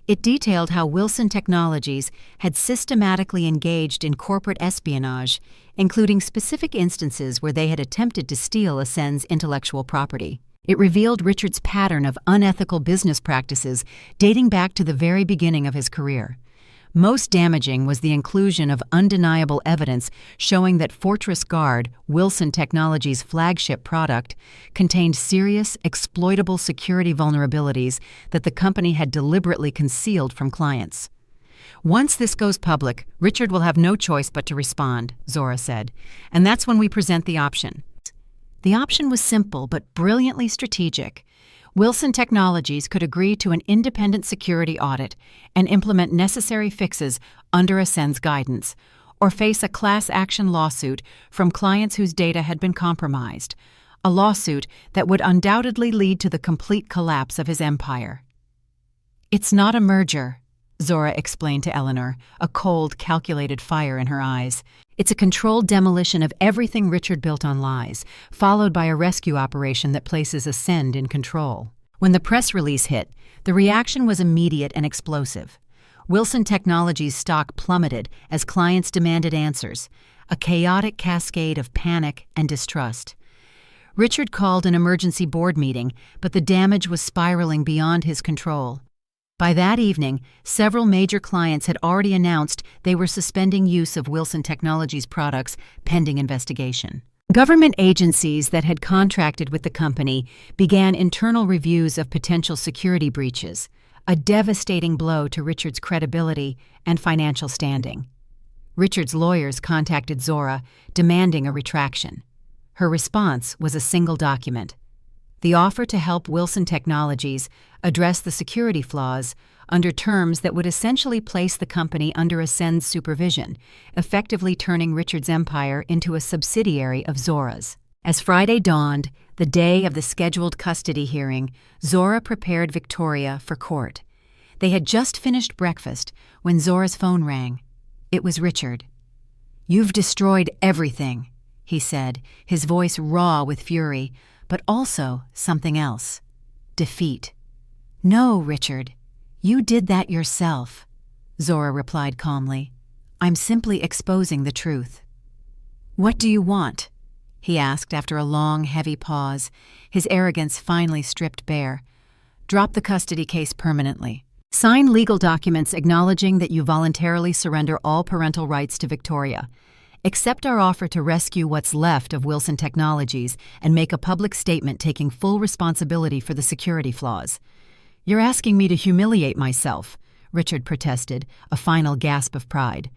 It detailed how Wilson Technologies had systematically engaged in corporate espionage, including specific instances where they had attempted to steal Ascend's intellectual property. It revealed Richard's pattern of unethical business practices dating back to the very beginning of his career. Most damaging was the inclusion of undeniable evidence showing that Fortress Guard, Wilson Technologies' flagship product, contained serious, exploitable security vulnerabilities that the company had deliberately concealed from clients. "Once this goes public, Richard will have no choice but to respond," Zora said, "and that's when we present the option." The option was simple but brilliantly strategic. Wilson Technologies could agree to an independent security audit and implement necessary fixes under Ascend's guidance, or face a class action lawsuit from clients whose data had been compromised, a lawsuit that would undoubtedly lead to the complete collapse of his empire. "It's not a merger," Zora explained to Eleanor, a cold, calculated fire in her eyes. "It's a controlled demolition of everything Richard built on lies, followed by a rescue operation that places Ascend in control." When the press release hit, the reaction was immediate and explosive. Wilson Technologies' stock plummeted as clients demanded answers, a chaotic cascade of panic and distrust. Richard called an emergency board meeting, but the damage was spiraling beyond his control. By that evening, several major clients had already announced they were suspending use of Wilson Technologies products pending investigation. Government agencies that had contracted with the company began internal reviews of potential security breaches, a devastating blow to Richard's credibility and financial standing. Richard's lawyers contacted Zora, demanding a retraction. Her response was a single document: the offer to help Wilson Technologies address the security flaws under terms that would essentially place the company under Ascend's supervision, effectively turning Richard's empire into a subsidiary of Zora's. As Friday dawned, the day of the scheduled custody hearing, Zora prepared Victoria for court. They had just finished breakfast when Zora's phone rang. It was Richard. "You've destroyed everything," he said, his voice raw with fury, but also something else: defeat. "No, Richard, you did that yourself," Zora replied calmly. "I'm simply exposing the truth." "What do you want?" he asked after a long, heavy pause, his arrogance finally stripped bare. "Drop the custody case permanently. Sign legal documents acknowledging that you voluntarily surrender all parental rights to Victoria. Accept our offer to rescue what's left of Wilson Technologies and make a public statement taking full responsibility for the security flaws." "You're asking me to humiliate myself," Richard protested, a final gasp of pride.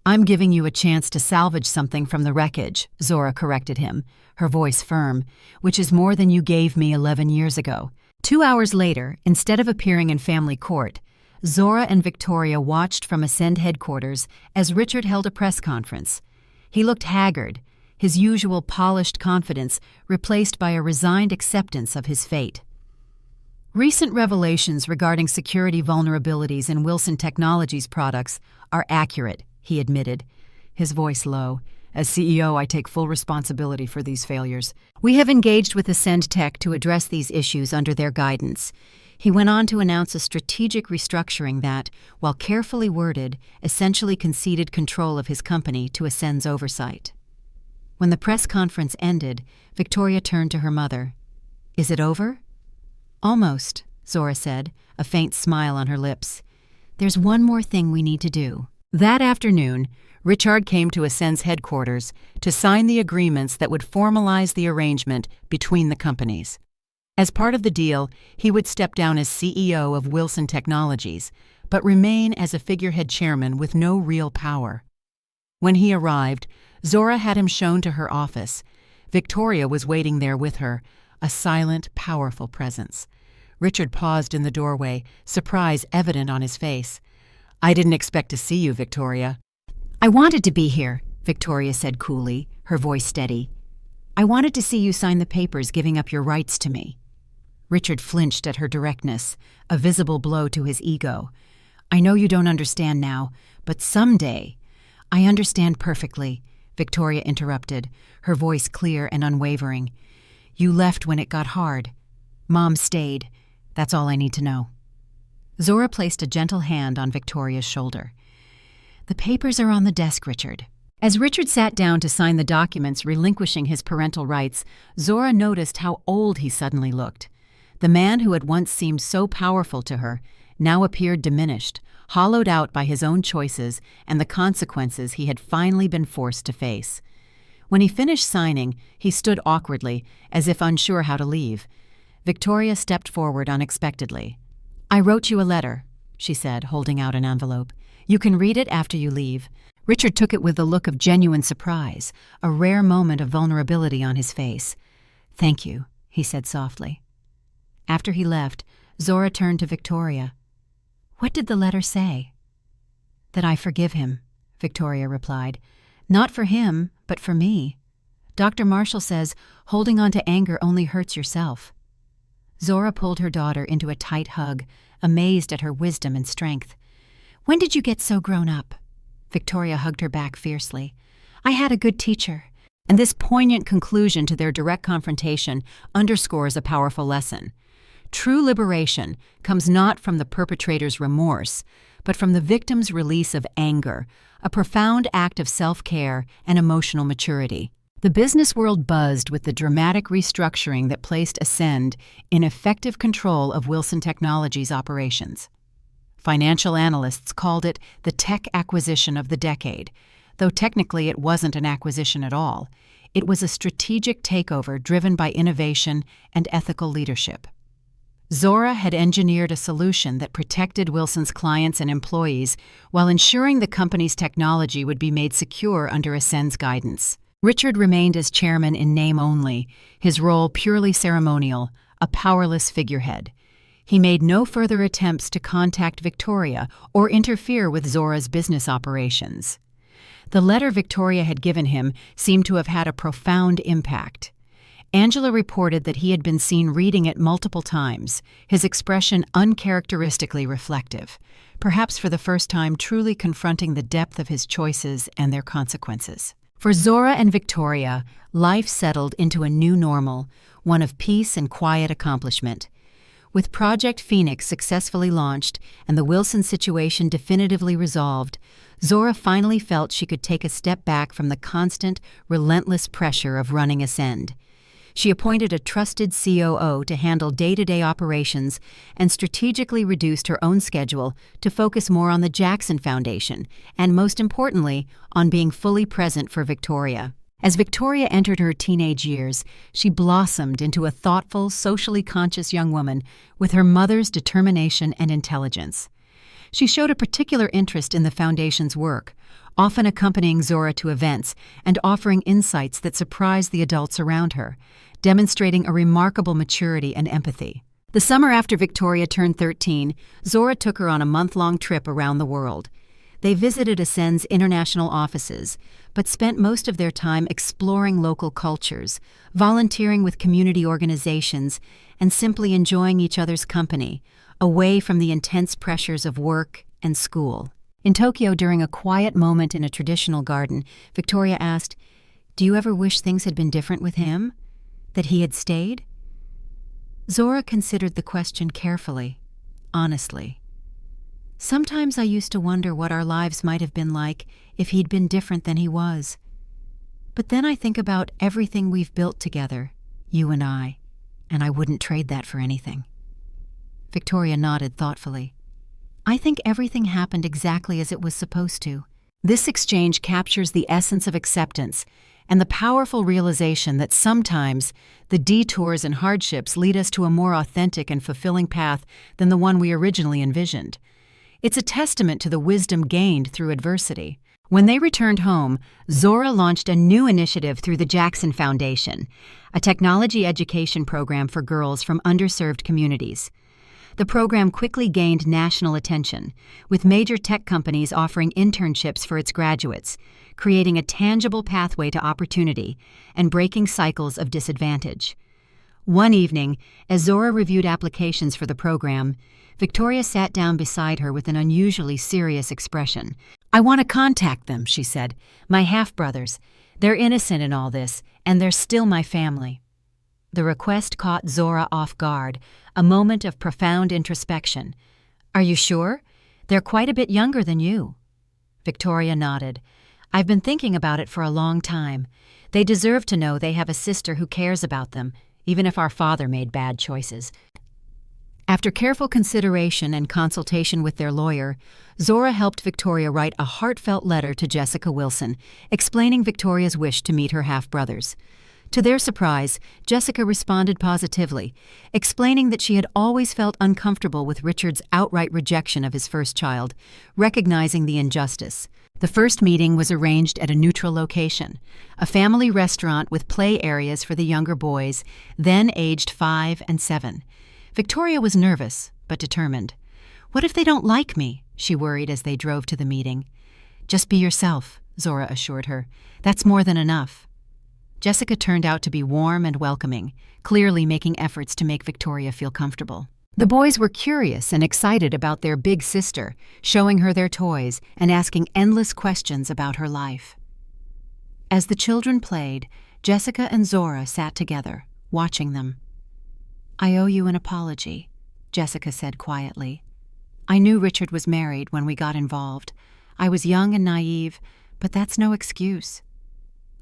"I'm giving you a chance to salvage something from the wreckage," Zora corrected him, her voice firm, "which is more than you gave me 11 years ago." 2 hours later, instead of appearing in family court, Zora and Victoria watched from Ascend headquarters as Richard held a press conference. He looked haggard, his usual polished confidence replaced by a resigned acceptance of his fate. "Recent revelations regarding security vulnerabilities in Wilson Technologies products are accurate," he admitted, his voice low. "As CEO, I take full responsibility for these failures. We have engaged with Ascend Tech to address these issues under their guidance." He went on to announce a strategic restructuring that, while carefully worded, essentially conceded control of his company to Ascend's oversight. When the press conference ended, Victoria turned to her mother. "Is it over?" Almost, Zora said, a faint smile on her lips. There's one more thing we need to do. That afternoon, Richard came to Ascend's headquarters to sign the agreements that would formalize the arrangement between the companies. As part of the deal, he would step down as CEO of Wilson Technologies, but remain as a figurehead chairman with no real power. When he arrived, Zora had him shown to her office. Victoria was waiting there with her, a silent, powerful presence. Richard paused in the doorway, surprise evident on his face. "I didn't expect to see you, Victoria." "I wanted to be here," Victoria said coolly, her voice steady. "I wanted to see you sign the papers giving up your rights to me." Richard flinched at her directness, a visible blow to his ego. "I know you don't understand now, but someday—" "I understand perfectly," Victoria interrupted, her voice clear and unwavering. "You left when it got hard. Mom stayed. That's all I need to know." Zora placed a gentle hand on Victoria's shoulder. "The papers are on the desk, Richard." As Richard sat down to sign the documents relinquishing his parental rights, Zora noticed how old he suddenly looked. The man who had once seemed so powerful to her now appeared diminished, hollowed out by his own choices and the consequences he had finally been forced to face. When he finished signing, he stood awkwardly, as if unsure how to leave. Victoria stepped forward unexpectedly. "I wrote you a letter," she said, holding out an envelope. "You can read it after you leave." Richard took it with a look of genuine surprise, a rare moment of vulnerability on his face. "Thank you," he said softly. After he left, Zora turned to Victoria. "What did the letter say?" "That I forgive him," Victoria replied. "Not for him, but for me. Dr. Marshall says holding on to anger only hurts yourself." Zora pulled her daughter into a tight hug, amazed at her wisdom and strength. "When did you get so grown up?" Victoria hugged her back fiercely. "I had a good teacher." And this poignant conclusion to their direct confrontation underscores a powerful lesson. True liberation comes not from the perpetrator's remorse, but from the victim's release of anger, a profound act of self-care and emotional maturity. The business world buzzed with the dramatic restructuring that placed Ascend in effective control of Wilson Technologies' operations. Financial analysts called it the tech acquisition of the decade, though technically it wasn't an acquisition at all. It was a strategic takeover driven by innovation and ethical leadership. Zora had engineered a solution that protected Wilson's clients and employees while ensuring the company's technology would be made secure under Ascend's guidance. Richard remained as chairman in name only, his role purely ceremonial, a powerless figurehead. He made no further attempts to contact Victoria or interfere with Zora's business operations. The letter Victoria had given him seemed to have had a profound impact. Angela reported that he had been seen reading it multiple times, his expression uncharacteristically reflective, perhaps for the first time truly confronting the depth of his choices and their consequences. For Zora and Victoria, life settled into a new normal, one of peace and quiet accomplishment. With Project Phoenix successfully launched and the Wilson situation definitively resolved, Zora finally felt she could take a step back from the constant, relentless pressure of running Ascend. She appointed a trusted COO to handle day-to-day operations and strategically reduced her own schedule to focus more on the Jackson Foundation and, most importantly, on being fully present for Victoria. As Victoria entered her teenage years, she blossomed into a thoughtful, socially conscious young woman with her mother's determination and intelligence. She showed a particular interest in the Foundation's work, often accompanying Zora to events and offering insights that surprised the adults around her, demonstrating a remarkable maturity and empathy. The summer after Victoria turned 13, Zora took her on a month-long trip around the world. They visited Ascend's international offices, but spent most of their time exploring local cultures, volunteering with community organizations, and simply enjoying each other's company, away from the intense pressures of work and school. In Tokyo, during a quiet moment in a traditional garden, Victoria asked, "Do you ever wish things had been different with him? That he had stayed?" Zora considered the question carefully, honestly. "Sometimes I used to wonder what our lives might have been like if he'd been different than he was. But then I think about everything we've built together, you and I wouldn't trade that for anything." Victoria nodded thoughtfully. I think everything happened exactly as it was supposed to. This exchange captures the essence of acceptance and the powerful realization that sometimes the detours and hardships lead us to a more authentic and fulfilling path than the one we originally envisioned. It's a testament to the wisdom gained through adversity. When they returned home, Zora launched a new initiative through the Jackson Foundation, a technology education program for girls from underserved communities. The program quickly gained national attention, with major tech companies offering internships for its graduates, creating a tangible pathway to opportunity and breaking cycles of disadvantage. One evening, as Zora reviewed applications for the program, Victoria sat down beside her with an unusually serious expression. I want to contact them, she said. My half-brothers. They're innocent in all this, and they're still my family. The request caught Zora off guard, a moment of profound introspection. Are you sure? They're quite a bit younger than you. Victoria nodded. I've been thinking about it for a long time. They deserve to know they have a sister who cares about them, even if our father made bad choices. After careful consideration and consultation with their lawyer, Zora helped Victoria write a heartfelt letter to Jessica Wilson, explaining Victoria's wish to meet her half-brothers. To their surprise, Jessica responded positively, explaining that she had always felt uncomfortable with Richard's outright rejection of his first child, recognizing the injustice. The first meeting was arranged at a neutral location, a family restaurant with play areas for the younger boys, then aged 5 and 7. Victoria was nervous, but determined. What if they don't like me? She worried as they drove to the meeting. Just be yourself, Zora assured her. That's more than enough. Jessica turned out to be warm and welcoming, clearly making efforts to make Victoria feel comfortable. The boys were curious and excited about their big sister, showing her their toys and asking endless questions about her life. As the children played, Jessica and Zora sat together, watching them. I owe you an apology, Jessica said quietly. I knew Richard was married when we got involved. I was young and naive, but that's no excuse.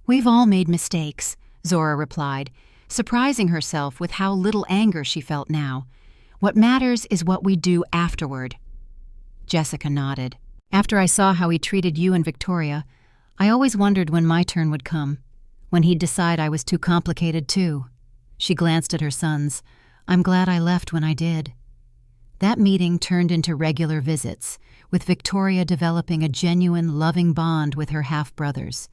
We've all made mistakes, Zora replied, surprising herself with how little anger she felt now. What matters is what we do afterward. Jessica nodded. After I saw how he treated you and Victoria, I always wondered when my turn would come, when he'd decide I was too complicated too. She glanced at her sons. I'm glad I left when I did. That meeting turned into regular visits, with Victoria developing a genuine, loving bond with her half-brothers.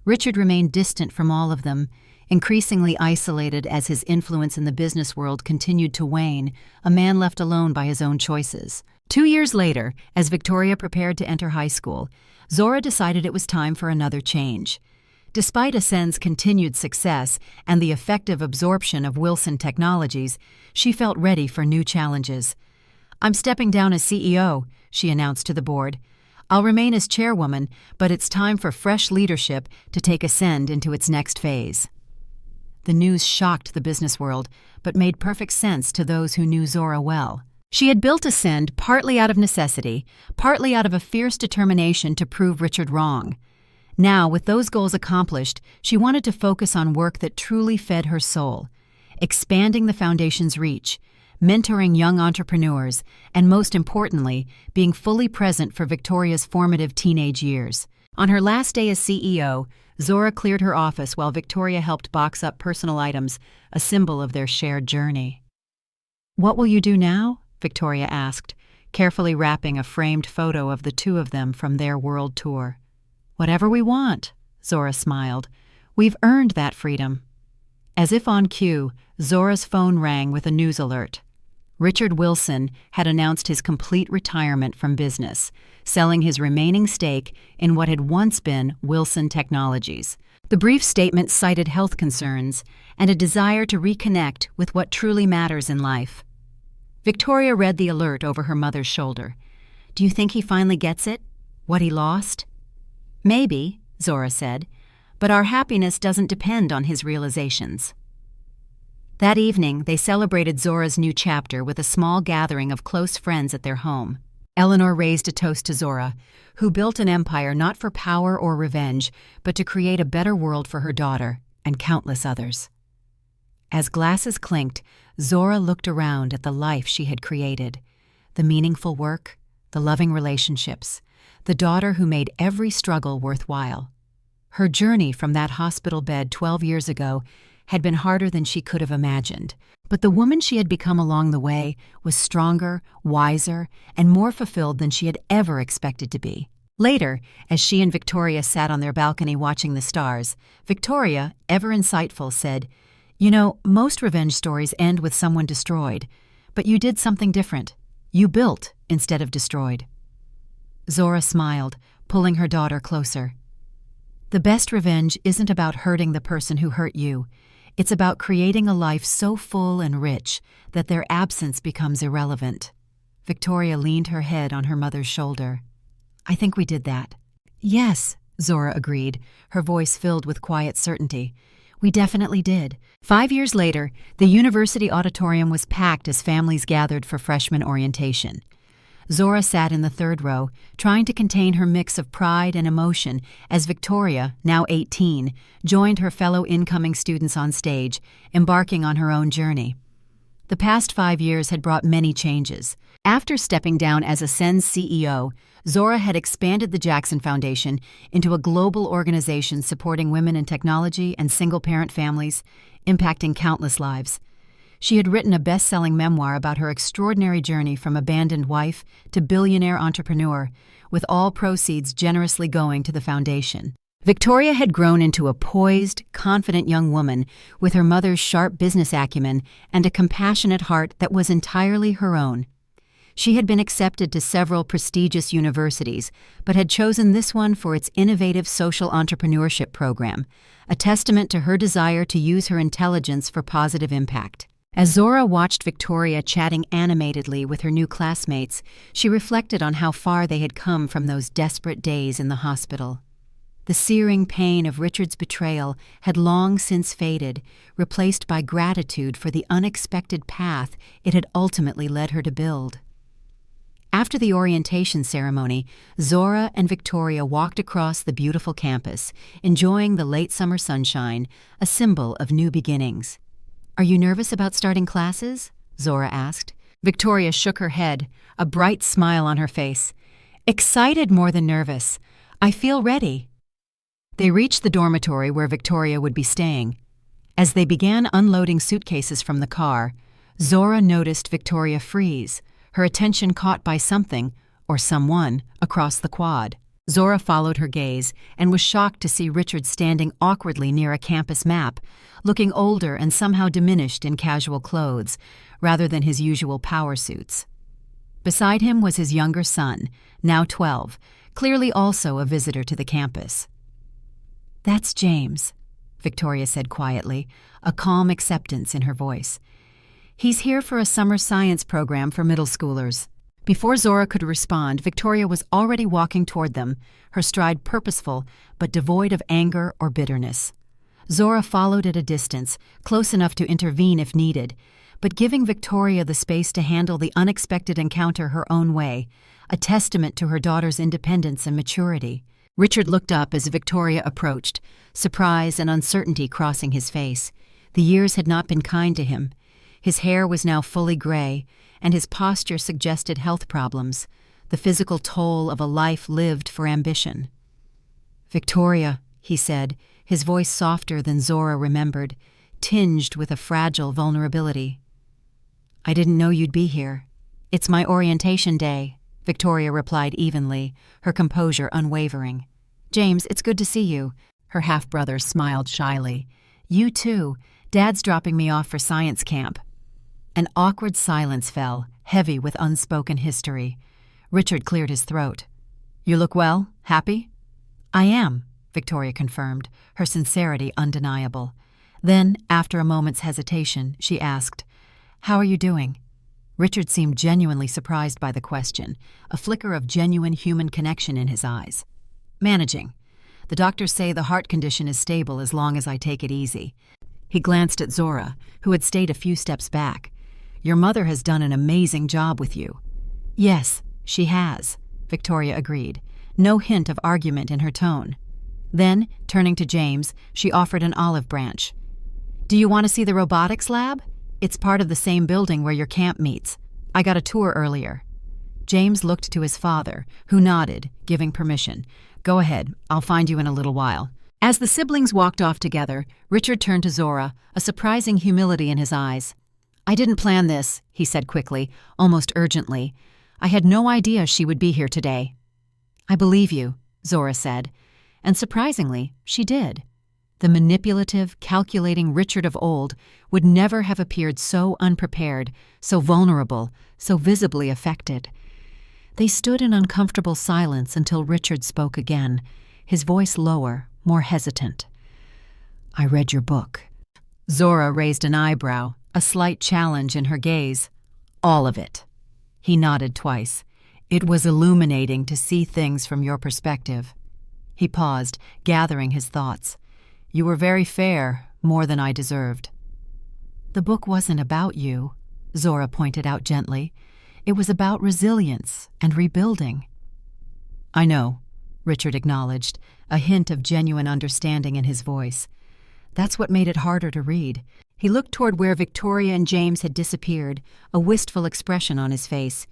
Richard remained distant from all of them, increasingly isolated as his influence in the business world continued to wane, a man left alone by his own choices. 2 years later, as Victoria prepared to enter high school, Zora decided it was time for another change. Despite Ascend's continued success and the effective absorption of Wilson Technologies, she felt ready for new challenges. I'm stepping down as CEO, she announced to the board. I'll remain as chairwoman, but it's time for fresh leadership to take Ascend into its next phase. The news shocked the business world, but made perfect sense to those who knew Zora well. She had built Ascend partly out of necessity, partly out of a fierce determination to prove Richard wrong. Now, with those goals accomplished, she wanted to focus on work that truly fed her soul, expanding the foundation's reach, mentoring young entrepreneurs, and most importantly, being fully present for Victoria's formative teenage years. On her last day as CEO, Zora cleared her office while Victoria helped box up personal items, a symbol of their shared journey. What will you do now? Victoria asked, carefully wrapping a framed photo of the two of them from their world tour. Whatever we want, Zora smiled. We've earned that freedom. As if on cue, Zora's phone rang with a news alert. Richard Wilson had announced his complete retirement from business, selling his remaining stake in what had once been Wilson Technologies. The brief statement cited health concerns and a desire to reconnect with what truly matters in life. Victoria read the alert over her mother's shoulder. Do you think he finally gets it? What he lost? Maybe, Zora said, but our happiness doesn't depend on his realizations. That evening, they celebrated Zora's new chapter with a small gathering of close friends at their home. Eleanor raised a toast to Zora, who built an empire not for power or revenge, but to create a better world for her daughter and countless others. As glasses clinked, Zora looked around at the life she had created. The meaningful work, the loving relationships, the daughter who made every struggle worthwhile. Her journey from that hospital bed 12 years ago had been harder than she could have imagined, but the woman she had become along the way was stronger, wiser, and more fulfilled than she had ever expected to be. Later, as she and Victoria sat on their balcony watching the stars, Victoria, ever insightful, said, "You know, most revenge stories end with someone destroyed, but you did something different. You built instead of destroyed." Zora smiled, pulling her daughter closer. "The best revenge isn't about hurting the person who hurt you. It's about creating a life so full and rich that their absence becomes irrelevant." Victoria leaned her head on her mother's shoulder. "I think we did that." "Yes," Zora agreed, her voice filled with quiet certainty. "We definitely did." 5 years later, the university auditorium was packed as families gathered for freshman orientation. Zora sat in the third row, trying to contain her mix of pride and emotion as Victoria, now 18, joined her fellow incoming students on stage, embarking on her own journey. The past 5 years had brought many changes. After stepping down as Ascend's CEO, Zora had expanded the Jackson Foundation into a global organization supporting women in technology and single-parent families, impacting countless lives. She had written a best-selling memoir about her extraordinary journey from abandoned wife to billionaire entrepreneur, with all proceeds generously going to the foundation. Victoria had grown into a poised, confident young woman with her mother's sharp business acumen and a compassionate heart that was entirely her own. She had been accepted to several prestigious universities, but had chosen this one for its innovative social entrepreneurship program, a testament to her desire to use her intelligence for positive impact. As Zora watched Victoria chatting animatedly with her new classmates, she reflected on how far they had come from those desperate days in the hospital. The searing pain of Richard's betrayal had long since faded, replaced by gratitude for the unexpected path it had ultimately led her to build. After the orientation ceremony, Zora and Victoria walked across the beautiful campus, enjoying the late summer sunshine, a symbol of new beginnings. "Are you nervous about starting classes?" Zora asked. Victoria shook her head, a bright smile on her face. "Excited more than nervous. I feel ready." They reached the dormitory where Victoria would be staying. As they began unloading suitcases from the car, Zora noticed Victoria freeze, her attention caught by something, or someone, across the quad. Zora followed her gaze and was shocked to see Richard standing awkwardly near a campus map, looking older and somehow diminished in casual clothes, rather than his usual power suits. Beside him was his younger son, now 12, clearly also a visitor to the campus. "That's James," Victoria said quietly, a calm acceptance in her voice. "He's here for a summer science program for middle schoolers." Before Zora could respond, Victoria was already walking toward them, her stride purposeful but devoid of anger or bitterness. Zora followed at a distance, close enough to intervene if needed, but giving Victoria the space to handle the unexpected encounter her own way, a testament to her daughter's independence and maturity. Richard looked up as Victoria approached, surprise and uncertainty crossing his face. The years had not been kind to him. His hair was now fully gray, and his posture suggested health problems, the physical toll of a life lived for ambition. "Victoria," he said, his voice softer than Zora remembered, tinged with a fragile vulnerability. "I didn't know you'd be here." "It's my orientation day," Victoria replied evenly, her composure unwavering. "James, it's good to see you." Her half-brother smiled shyly. "You too. Dad's dropping me off for science camp." An awkward silence fell, heavy with unspoken history. Richard cleared his throat. "You look well? Happy?" "I am," Victoria confirmed, her sincerity undeniable. Then, after a moment's hesitation, she asked, "How are you doing?" Richard seemed genuinely surprised by the question, a flicker of genuine human connection in his eyes. "Managing. The doctors say the heart condition is stable as long as I take it easy." He glanced at Zora, who had stayed a few steps back. "Your mother has done an amazing job with you." "Yes, she has," Victoria agreed, no hint of argument in her tone. Then, turning to James, she offered an olive branch. Do you want to see the robotics lab? It's part of the same building where your camp meets. I got a tour earlier. James looked to his father, who nodded, giving permission. Go ahead, I'll find you in a little while. As the siblings walked off together, Richard turned to Zora, a surprising humility in his eyes. I didn't plan this, he said quickly, almost urgently. I had no idea she would be here today. I believe you, Zora said, and surprisingly, she did. The manipulative, calculating Richard of old would never have appeared so unprepared, so vulnerable, so visibly affected. They stood in uncomfortable silence until Richard spoke again, his voice lower, more hesitant. I read your book. Zora raised an eyebrow, a slight challenge in her gaze. All of it. He nodded twice. It was illuminating to see things from your perspective. He paused, gathering his thoughts. You were very fair, more than I deserved. The book wasn't about you, Zora pointed out gently. It was about resilience and rebuilding. I know, Richard acknowledged, a hint of genuine understanding in his voice. That's what made it harder to read. He looked toward where Victoria and James had disappeared, a wistful expression on his face.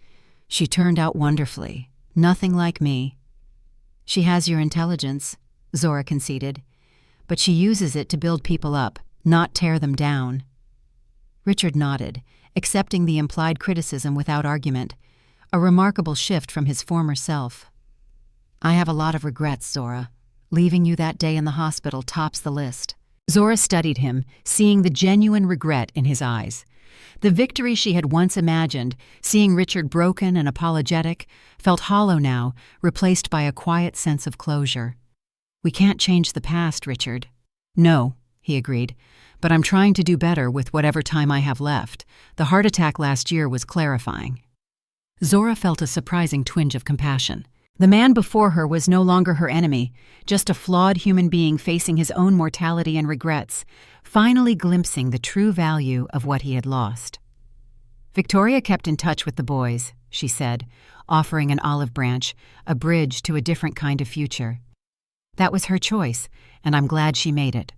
She turned out wonderfully. Nothing like me. She has your intelligence, Zora conceded, but she uses it to build people up, not tear them down. Richard nodded, accepting the implied criticism without argument, a remarkable shift from his former self. I have a lot of regrets, Zora. Leaving you that day in the hospital tops the list. Zora studied him, seeing the genuine regret in his eyes. The victory she had once imagined, seeing Richard broken and apologetic, felt hollow now, replaced by a quiet sense of closure. We can't change the past, Richard. No, he agreed, but I'm trying to do better with whatever time I have left. The heart attack last year was clarifying. Zora felt a surprising twinge of compassion. The man before her was no longer her enemy, just a flawed human being facing his own mortality and regrets, finally glimpsing the true value of what he had lost. Victoria kept in touch with the boys, she said, offering an olive branch, a bridge to a different kind of future. That was her choice, and I'm glad she made it.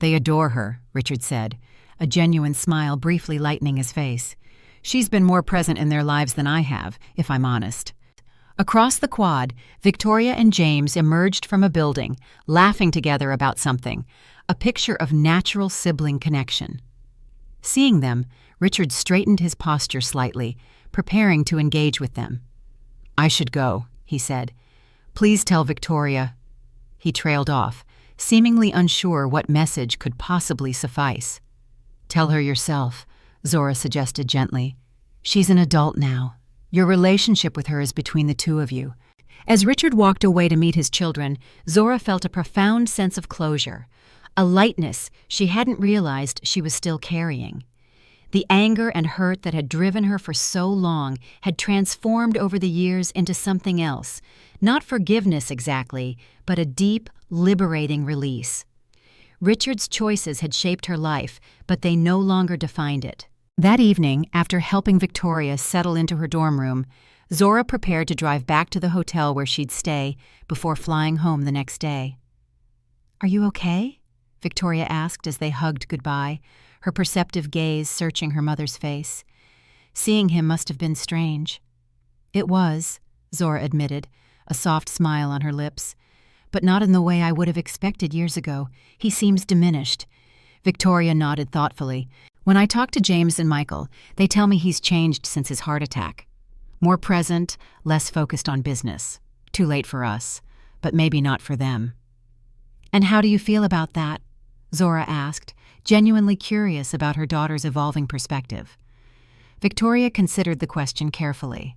They adore her, Richard said, a genuine smile briefly lightening his face. She's been more present in their lives than I have, if I'm honest. Across the quad, Victoria and James emerged from a building, laughing together about something, a picture of natural sibling connection. Seeing them, Richard straightened his posture slightly, preparing to engage with them. I should go, he said. Please tell Victoria. He trailed off, seemingly unsure what message could possibly suffice. Tell her yourself, Zora suggested gently. She's an adult now. Your relationship with her is between the two of you. As Richard walked away to meet his children, Zora felt a profound sense of closure, a lightness she hadn't realized she was still carrying. The anger and hurt that had driven her for so long had transformed over the years into something else, not forgiveness exactly, but a deep, liberating release. Richard's choices had shaped her life, but they no longer defined it. That evening, after helping Victoria settle into her dorm room, Zora prepared to drive back to the hotel where she'd stay before flying home the next day. Are you okay? Victoria asked as they hugged goodbye, her perceptive gaze searching her mother's face. Seeing him must have been strange. It was, Zora admitted, a soft smile on her lips. But not in the way I would have expected years ago. He seems diminished. Victoria nodded thoughtfully. When I talk to James and Michael, they tell me he's changed since his heart attack. More present, less focused on business. Too late for us, but maybe not for them. And how do you feel about that? Zora asked, genuinely curious about her daughter's evolving perspective. Victoria considered the question carefully.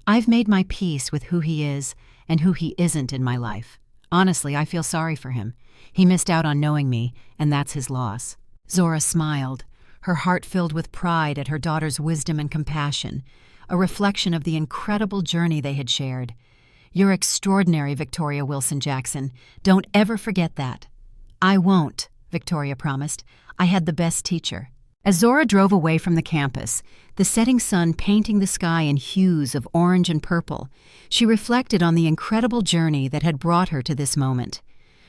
I've made my peace with who he is and who he isn't in my life. Honestly, I feel sorry for him. He missed out on knowing me, and that's his loss. Zora smiled, her heart filled with pride at her daughter's wisdom and compassion, a reflection of the incredible journey they had shared. You're extraordinary, Victoria Wilson Jackson. Don't ever forget that. I won't, Victoria promised. I had the best teacher. As Zora drove away from the campus, the setting sun painting the sky in hues of orange and purple, she reflected on the incredible journey that had brought her to this moment.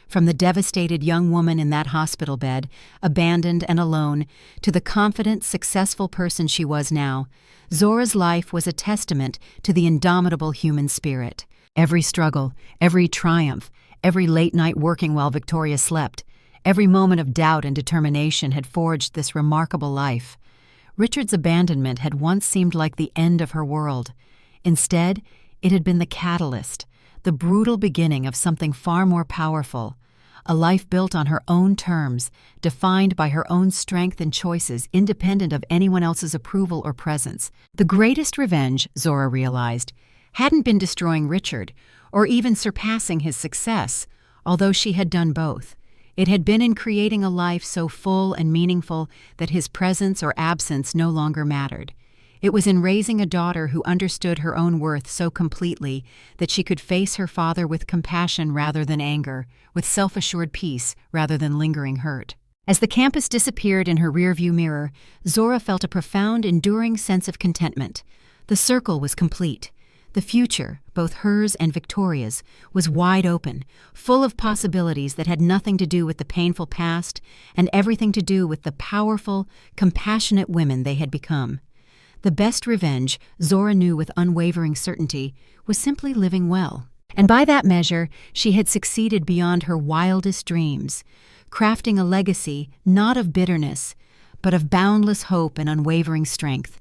From the devastated young woman in that hospital bed, abandoned and alone, to the confident, successful person she was now, Zora's life was a testament to the indomitable human spirit. Every struggle, every triumph, every late night working while Victoria slept, every moment of doubt and determination had forged this remarkable life. Richard's abandonment had once seemed like the end of her world. Instead, it had been the catalyst, the brutal beginning of something far more powerful, a life built on her own terms, defined by her own strength and choices, independent of anyone else's approval or presence. The greatest revenge, Zora realized, hadn't been destroying Richard, or even surpassing his success, although she had done both. It had been in creating a life so full and meaningful that his presence or absence no longer mattered. It was in raising a daughter who understood her own worth so completely that she could face her father with compassion rather than anger, with self-assured peace rather than lingering hurt. As the campus disappeared in her rearview mirror, Zora felt a profound, enduring sense of contentment. The circle was complete. The future, both hers and Victoria's, was wide open, full of possibilities that had nothing to do with the painful past and everything to do with the powerful, compassionate women they had become. The best revenge, Zora knew with unwavering certainty, was simply living well. And by that measure, she had succeeded beyond her wildest dreams, crafting a legacy not of bitterness, but of boundless hope and unwavering strength.